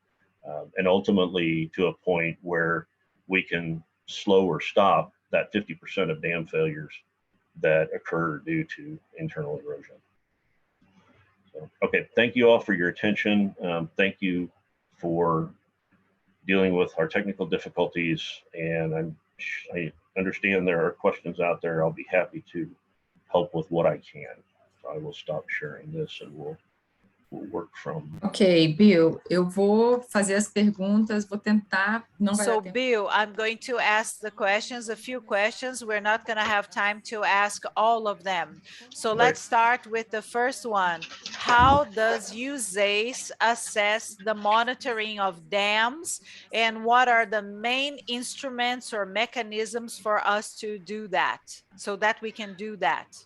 and ultimately to a point where we can slow or stop that 50% of dam failures that occur due to internal erosion. So, okay, thank you all for your attention. Thank you for dealing with our technical difficulties, and I understand there are questions out there. I'll be happy to help with what I can. So I will stop sharing this and we'll work from. Ok, Bill, eu vou fazer as perguntas, vou tentar, não vai So dar tempo. Bill, I'm going to ask the questions, a few questions. We're not going to have time to ask all of them. So let's start with the first one. How does Usace assess the monitoring of dams, and what are the main instruments or mechanisms for us to do that, so that we can do that?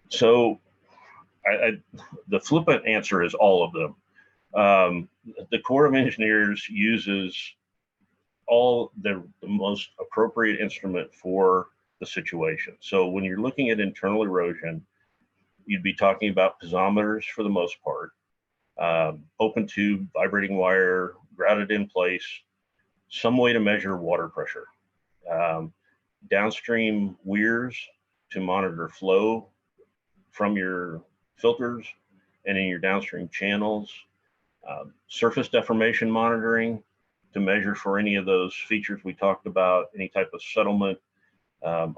So the flippant answer is all of them. The Corps of Engineers uses all the most appropriate instrument for the situation. So when you're looking at internal erosion, you'd be talking about piezometers for the most part, open tube, vibrating wire, grouted in place, some way to measure water pressure, downstream weirs to monitor flow from your filters and in your downstream channels, Surface deformation monitoring to measure for any of those features we talked about, any type of settlement,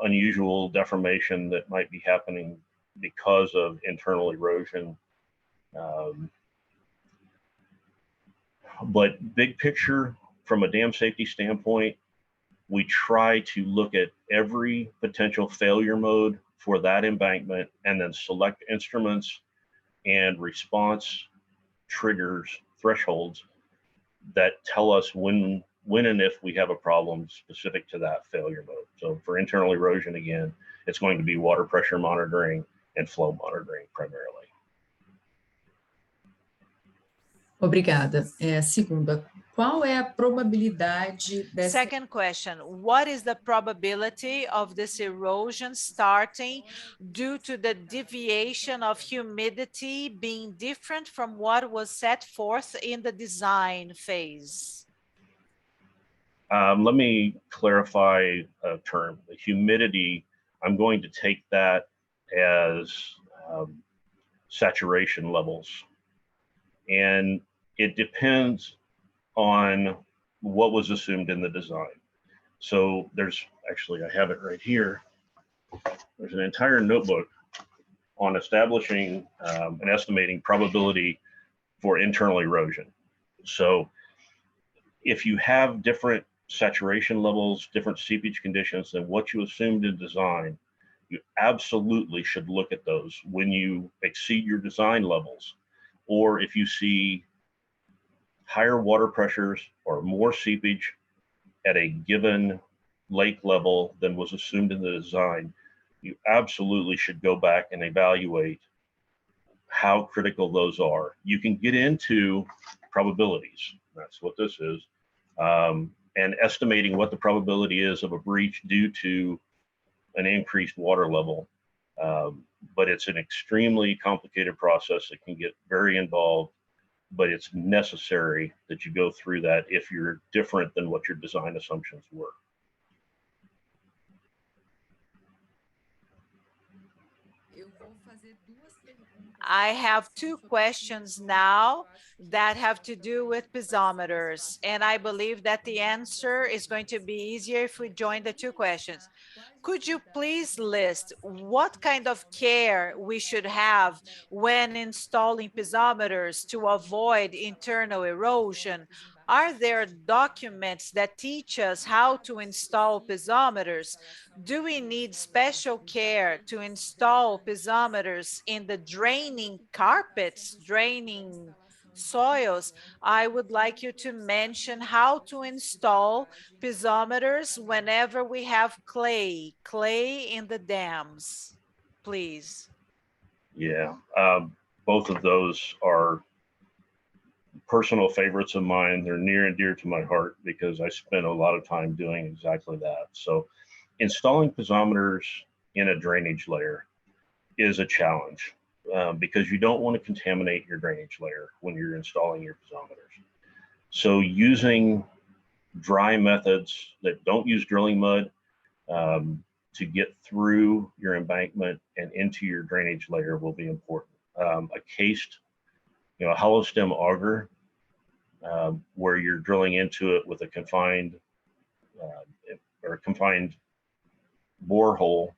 unusual deformation that might be happening because of internal erosion. But big picture, from a dam safety standpoint, we try to look at every potential failure mode for that embankment and then select instruments and response triggers, thresholds that tell us when and if we have a problem specific to that failure mode. So for internal erosion, again, it's going to be water pressure monitoring and flow monitoring primarily. Obrigada. Segunda, qual é a probabilidade dessa... Second question, what is the probability of this erosion starting due to the deviation of humidity being different from what was set forth in the design phase? Let me clarify a term. The humidity, I'm going to take that as saturation levels. And it depends on what was assumed in the design. So there's actually, I have it right here. There's an entire notebook on establishing and estimating probability for internal erosion. So if you have different saturation levels, different seepage conditions than what you assumed in design, you absolutely should look at those when you exceed your design levels, or if you see higher water pressures or more seepage at a given lake level than was assumed in the design, you absolutely should go back and evaluate how critical those are. You can get into probabilities, that's what this is, and estimating what the probability is of a breach due to an increased water level. But it's an extremely complicated process that can get very involved, but it's necessary that you go through that if you're different than what your design assumptions were. I have two questions now that have to do with piezometers, and I believe that the answer is going to be easier if we join the two questions. Could you please list what kind of care we should have when installing piezometers to avoid internal erosion? Are there documents that teach us how to install piezometers? Do we need special care to install piezometers in the draining carpets, draining soils? I would like you to mention how to install piezometers whenever we have clay in the dams, please. Yeah, both of those are personal favorites of mine. They're near and dear to my heart because I spent a lot of time doing exactly that. So installing piezometers in a drainage layer is a challenge because you don't want to contaminate your drainage layer when you're installing your piezometers. So using dry methods that don't use drilling mud to get through your embankment and into your drainage layer will be important. A cased, a hollow stem auger where you're drilling into it with a confined borehole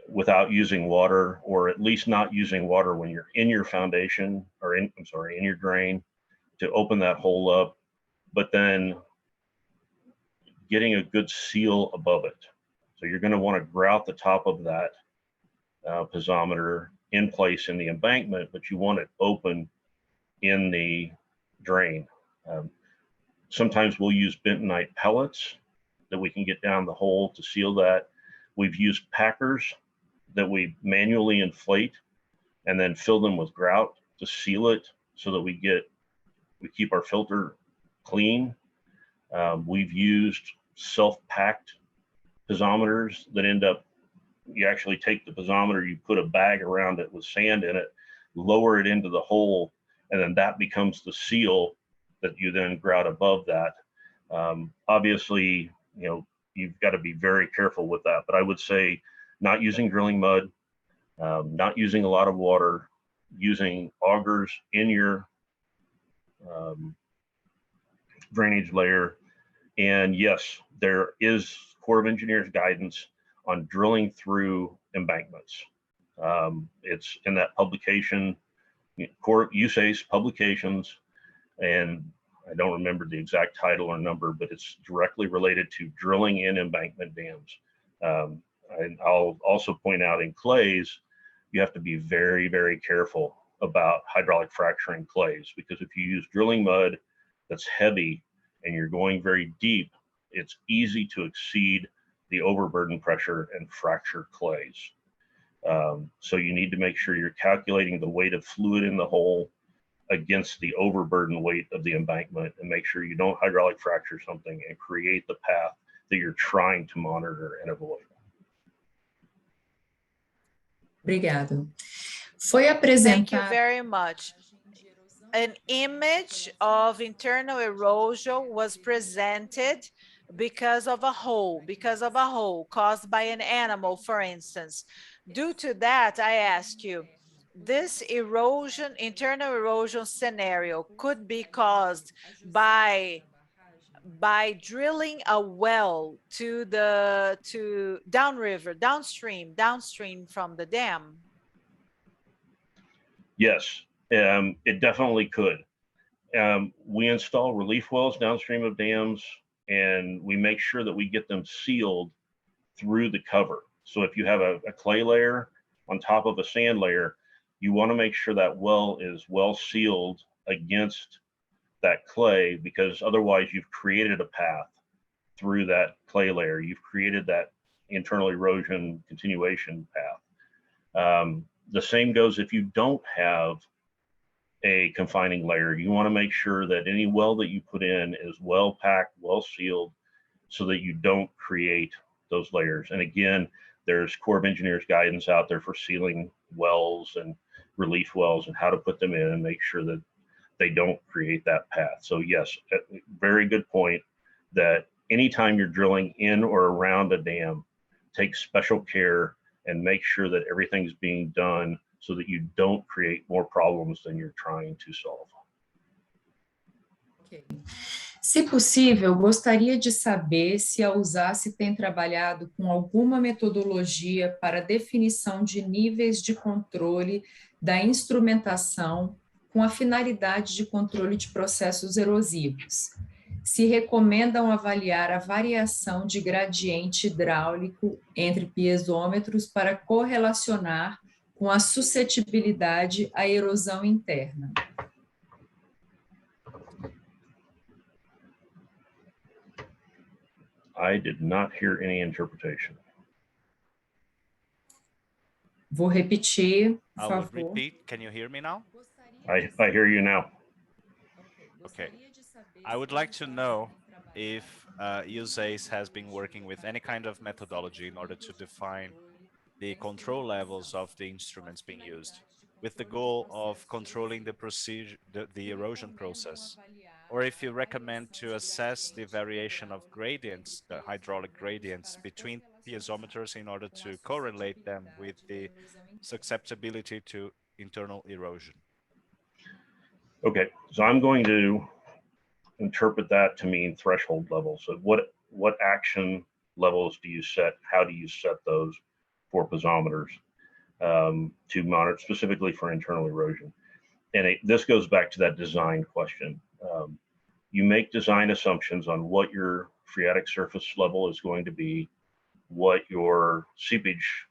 without using water, or at least not using water when you're in your foundation or in your drain, to open that hole up, but then getting a good seal above it. So you're going to want to grout the top of that piezometer in place in the embankment, but you want it open in the drain. Sometimes we'll use bentonite pellets that we can get down the hole to seal that. We've used packers that we manually inflate and then fill them with grout to seal it so that we keep our filter clean. We've used self-packed piezometers that end up, you actually take the piezometer, you put a bag around it with sand in it, lower it into the hole, and then that becomes the seal that you then grout above that. Obviously, you've got to be very careful with that, but I would say not using drilling mud, not using a lot of water, using augers in your drainage layer. And yes, there is Corps of Engineers guidance on drilling through embankments. It's in that publication, Usace publications, and I don't remember the exact title or number, but it's directly related to drilling in embankment dams. And I'll also point out in clays, you have to be very, very careful about hydraulic fracturing clays, because if you use drilling mud that's heavy and you're going very deep, it's easy to exceed the overburden pressure and fracture clays. So you need to make sure you're calculating the weight of fluid in the hole against the overburden weight of the embankment, and make sure you don't hydraulic fracture something and create the path that you're trying to monitor and avoid. Obrigado. Foi Thank you apresentado very much. An image of internal erosion was presented because of a hole caused by an animal, for instance. Due to that, I ask you, this erosion, internal erosion scenario could be caused by drilling a well to downstream from the dam? Yes, it definitely could. We install relief wells downstream of dams, and we make sure that we get them sealed through the cover. So if you have a clay layer on top of a sand layer, you want to make sure that well is well sealed against that clay, because otherwise you've created a path through that clay layer. You've created that internal erosion continuation path. The same goes if you don't have a confining layer. You want to make sure that any well that you put in is well packed, well sealed, so that you don't create those layers. And again, there's Corps of Engineers guidance out there for sealing wells and relief wells and how to put them in and make sure that they don't create that path. So yes, very good point that anytime you're drilling in or around a dam, take special care and make sure that everything's being done so that you don't create more problems than you're trying to solve. Ok. Se possível, gostaria de saber se a Usace tem trabalhado com alguma metodologia para definição de níveis de controle da instrumentação com a finalidade de controle de processos erosivos. Se recomendam avaliar a variação de gradiente hidráulico entre piezômetros para correlacionar com a suscetibilidade à erosão interna. I did not hear any interpretation. Vou repetir, por I will favor. repeat. Can you hear me now? I hear you now. Okay. I would like to know if Usace has been working with any kind of methodology in order to define the control levels of the instruments being used, with the goal of controlling the procedure, the erosion process, or if you recommend to assess the variation of gradients, the hydraulic gradients between piezometers in order to correlate them with the susceptibility to internal erosion. Okay, so I'm going to interpret that to mean threshold levels. So what action levels do you set? How do you set those for piezometers to monitor specifically for internal erosion? And this goes back to that design question. You make design assumptions on what your phreatic surface level is going to be, what your seepage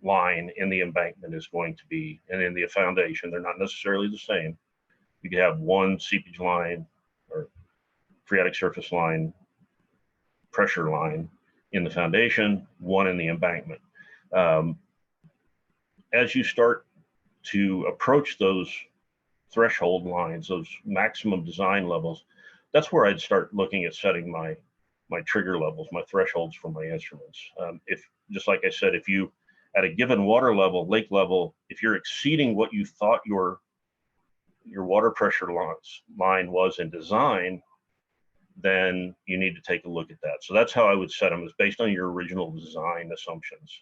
line in the embankment is going to be, and in the foundation. They're not necessarily the same. You could have one seepage line or phreatic surface line, pressure line in the foundation, one in the embankment. As you start to approach those threshold lines, those maximum design levels, that's where I'd start looking at setting my trigger levels, my thresholds for my instruments. If, just like I said, if you, at a given water level, lake level, if you're exceeding what you thought your water pressure line was in design, then you need to take a look at that. So that's how I would set them, is based on your original design assumptions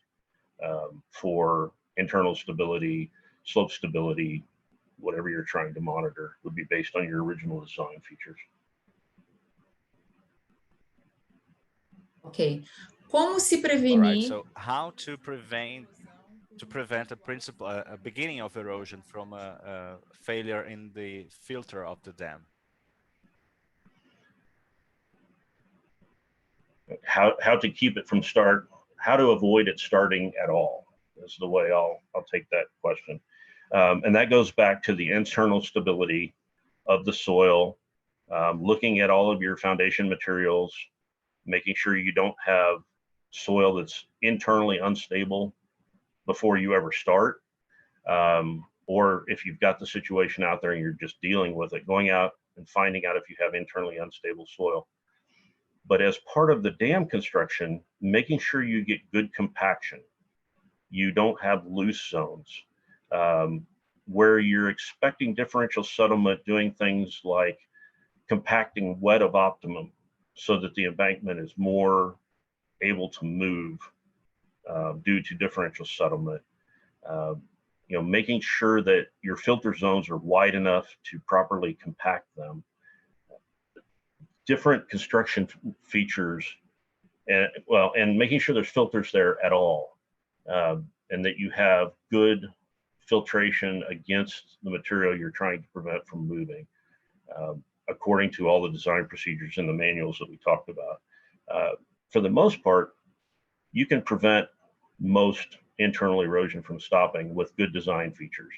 for internal stability, slope stability, whatever you're trying to monitor would be based on your original design features. Ok. Como se All prevenir? right, so how to prevent a beginning of erosion from a failure in the filter of the dam? How to keep it from how to avoid it starting at all is the way I'll take that question. And that goes back to the internal stability of the soil, looking at all of your foundation materials, making sure you don't have soil that's internally unstable before you ever start. Or if you've got the situation out there and you're just dealing with it, going out and finding out if you have internally unstable soil. But as part of the dam construction, making sure you get good compaction. You don't have loose zones. Where you're expecting differential settlement, doing things like compacting wet of optimum so that the embankment is more able to move due to differential settlement. Making sure that your filter zones are wide enough to properly compact them. Different construction features, and making sure there's filters there at all, and that you have good filtration against the material you're trying to prevent from moving, according to all the design procedures in the manuals that we talked about. For the most part, you can prevent most internal erosion from stopping with good design features,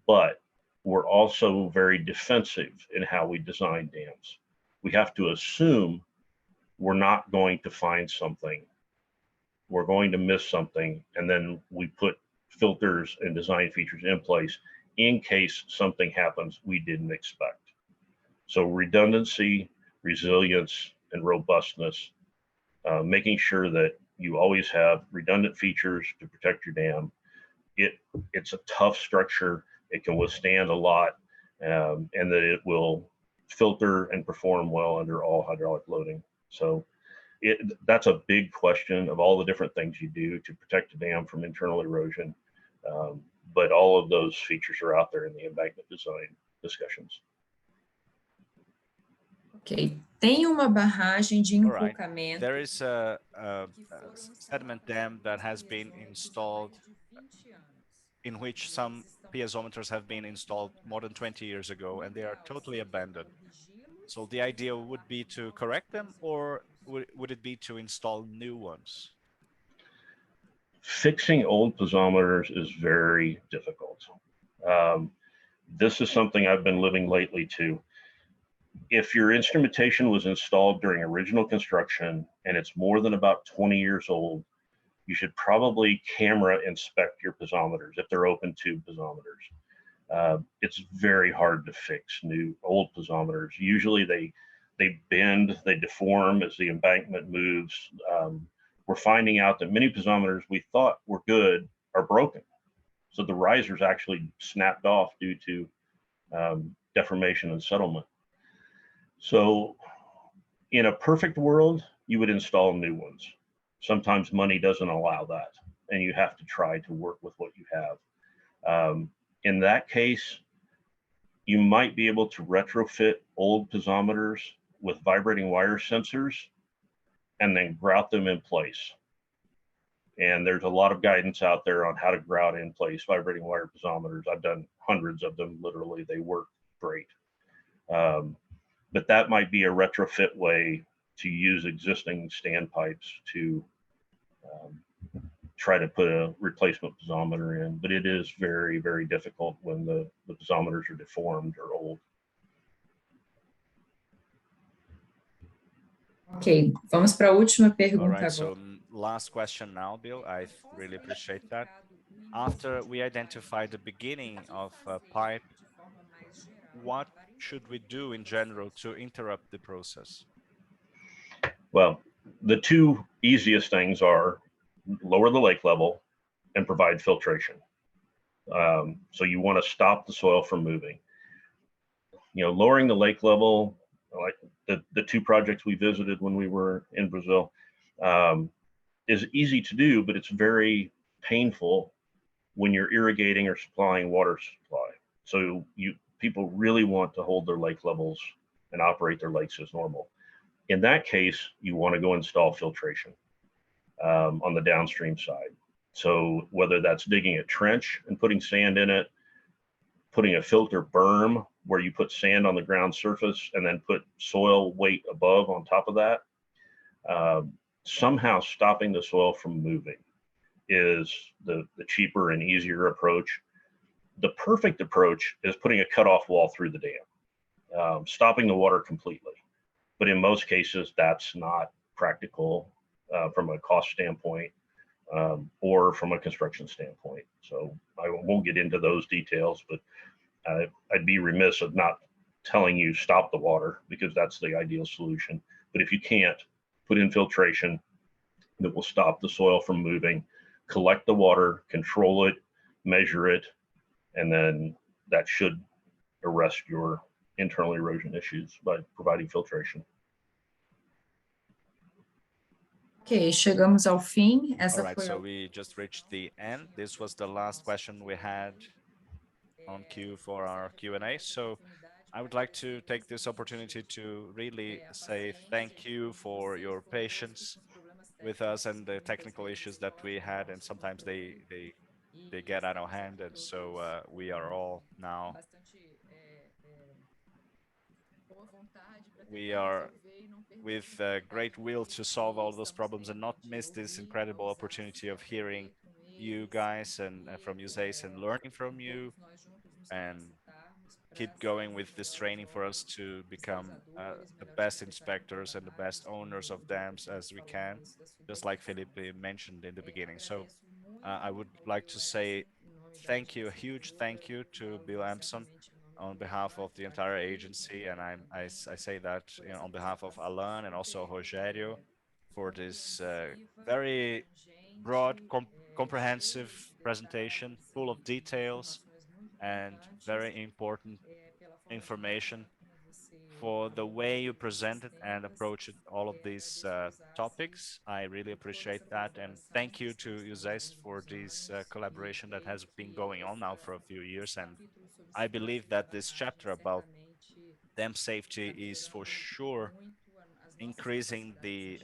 but we're also very defensive in how we design dams. We have to assume we're not going to find something, we're going to miss something, and then we put filters and design features in place in case something happens we didn't expect. So redundancy, resilience, and robustness, making sure that you always have redundant features to protect your dam. It's a tough structure. It can withstand a lot, and that it will filter and perform well under all hydraulic loading. So that's a big question of all the different things you do to protect a dam from internal erosion. But all of those features are out there in the embankment design discussions. Ok. Tem uma barragem de All right. encurtamento. There is a sediment dam that has been installed, in which some piezometers have been installed more than 20 years ago, and they are totally abandoned. So the idea would be to correct them, or would it be to install new ones? Fixing old piezometers is very difficult. This is something I've been living lately too. If your instrumentation was installed during original construction and it's more than about 20 years old, you should probably camera inspect your piezometers if they're open tube piezometers. It's very hard to fix old piezometers. Usually they bend, they deform as the embankment moves. We're finding out that many piezometers we thought were good are broken. So the risers actually snapped off due to deformation and settlement. So in a perfect world, you would install new ones. Sometimes money doesn't allow that, and you have to try to work with what you have. In that case, you might be able to retrofit old piezometers with vibrating wire sensors and then grout them in place. And there's a lot of guidance out there on how to grout in place vibrating wire piezometers. I've done hundreds of them, literally. They work great. But that might be a retrofit way to use existing standpipes to try to put a replacement piezometer in. But it is very, very difficult when the piezometers are deformed or old. Ok, vamos para a última pergunta All right, agora. so last question now, Bill. I really appreciate that. After we identify the beginning of a pipe, what should we do in general to interrupt the process? Well, the two easiest things are lower the lake level and provide filtration. So you want to stop the soil from moving. Lowering the lake level, like the two projects we visited when we were in Brazil, is easy to do, but it's very painful when you're irrigating or supplying water supply. So people really want to hold their lake levels and operate their lakes as normal. In that case, you want to go install filtration on the downstream side. So whether that's digging a trench and putting sand in it, putting a filter berm where you put sand on the ground surface and then put soil weight above on top of that, somehow stopping the soil from moving is the cheaper and easier approach. The perfect approach is putting a cutoff wall through the dam, stopping the water completely. But in most cases, that's not practical from a cost standpoint or from a construction standpoint. So I won't get into those details, but I'd be remiss of not telling you stop the water, because that's the ideal solution. But if you can't, put in filtration that will stop the soil from moving, collect the water, control it, measure it, and then that should arrest your internal erosion issues by providing filtration. Ok, chegamos ao fim. All right, so we just reached the end. This was the last question we had on queue for our Q&A. So I would like to take this opportunity to really say thank you for your patience with us and the technical issues that we had, and sometimes they get out of hand, and so we are all now with great will to solve all those problems and not miss this incredible opportunity of hearing you guys and from Usace and learning from you, and keep going with this training for us to become the best inspectors and the best owners of dams as we can, just like Felipe mentioned in the beginning. So I would like to say thank you, a huge thank you to Bill Empson on behalf of the entire agency, and I say that, you know, on behalf of Alan and also Rogério, for this very broad, comprehensive presentation, full of details and very important information, for the way you presented and approached all of these topics. I really appreciate that. And thank you to Usace for this collaboration that has been going on now for a few years. And I believe that this chapter about dam safety is for sure increasing the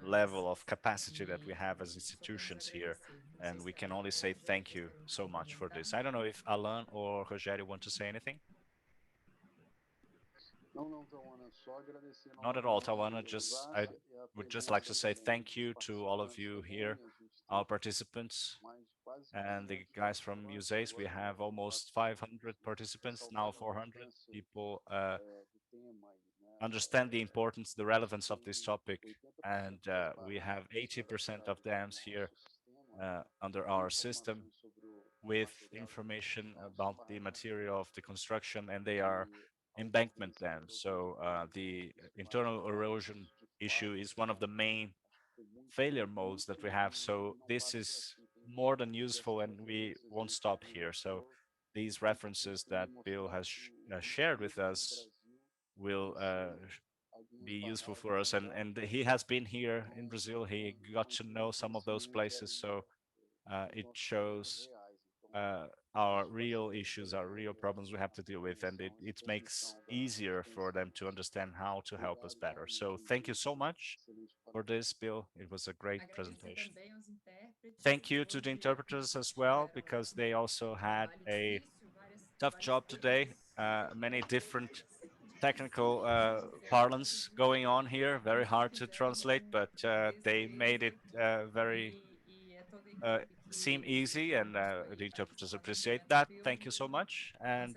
level of capacity that we have as institutions here. And we can only say thank you so much for this. I don't know if Alan or Rogério want to say anything. Not at all, Tawana. I would just like to say thank you to all of you here, our participants, and the guys from Usace. We have almost 500 participants, now 400 people understand the importance, the relevance of this topic, and we have 80% of dams here under our system with information about the material of the construction, and they are embankment dams. So the internal erosion issue is one of the main failure modes that we have. So this is more than useful, and we won't stop here. So these references that Bill has shared with us will be useful for us. And he has been here in Brazil. He got to know some of those places. So it shows our real issues, our real problems we have to deal with, and it makes easier for them to understand how to help us better. So thank you so much for this, Bill. It was a great presentation. Thank you to the interpreters as well, because they also had a tough job today. Many different technical parlance going on here, very hard to translate, but they made it very seem easy, and the interpreters appreciate that. Thank you so much. And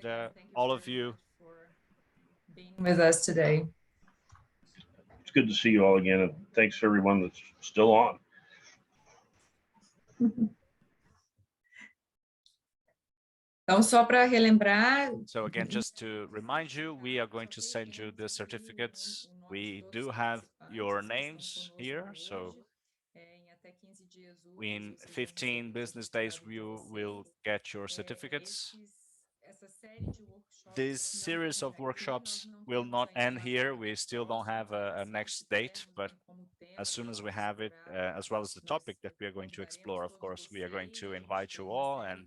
all of you with us today. It's good to see you all again, and thanks to everyone that's still on. Então, só para relembrar. So again, just to remind you, we are going to send you the certificates. We do have your names here, so in 15 business days, you will get your certificates. This series of workshops will not end here. We still don't have a next date, but as soon as we have it, as well as the topic that we are going to explore, of course, we are going to invite you all, and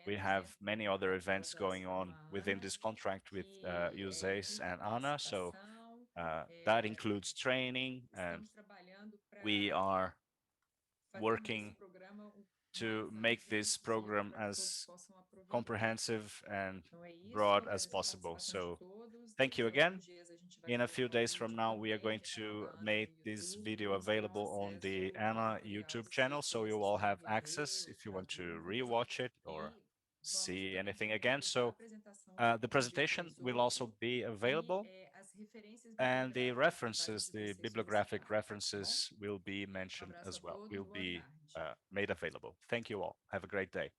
we have many other events going on within this contract with Usace and Ana. So that includes training, and we are working to make this program as comprehensive and broad as possible. So thank you again. In a few days from now, we are going to make this video available on the Ana YouTube channel, so you all have access if you want to rewatch it or see anything again. So the presentation will also be available, and the references, the bibliographic references will be mentioned as well, will be made available. Thank you all. Have a great day.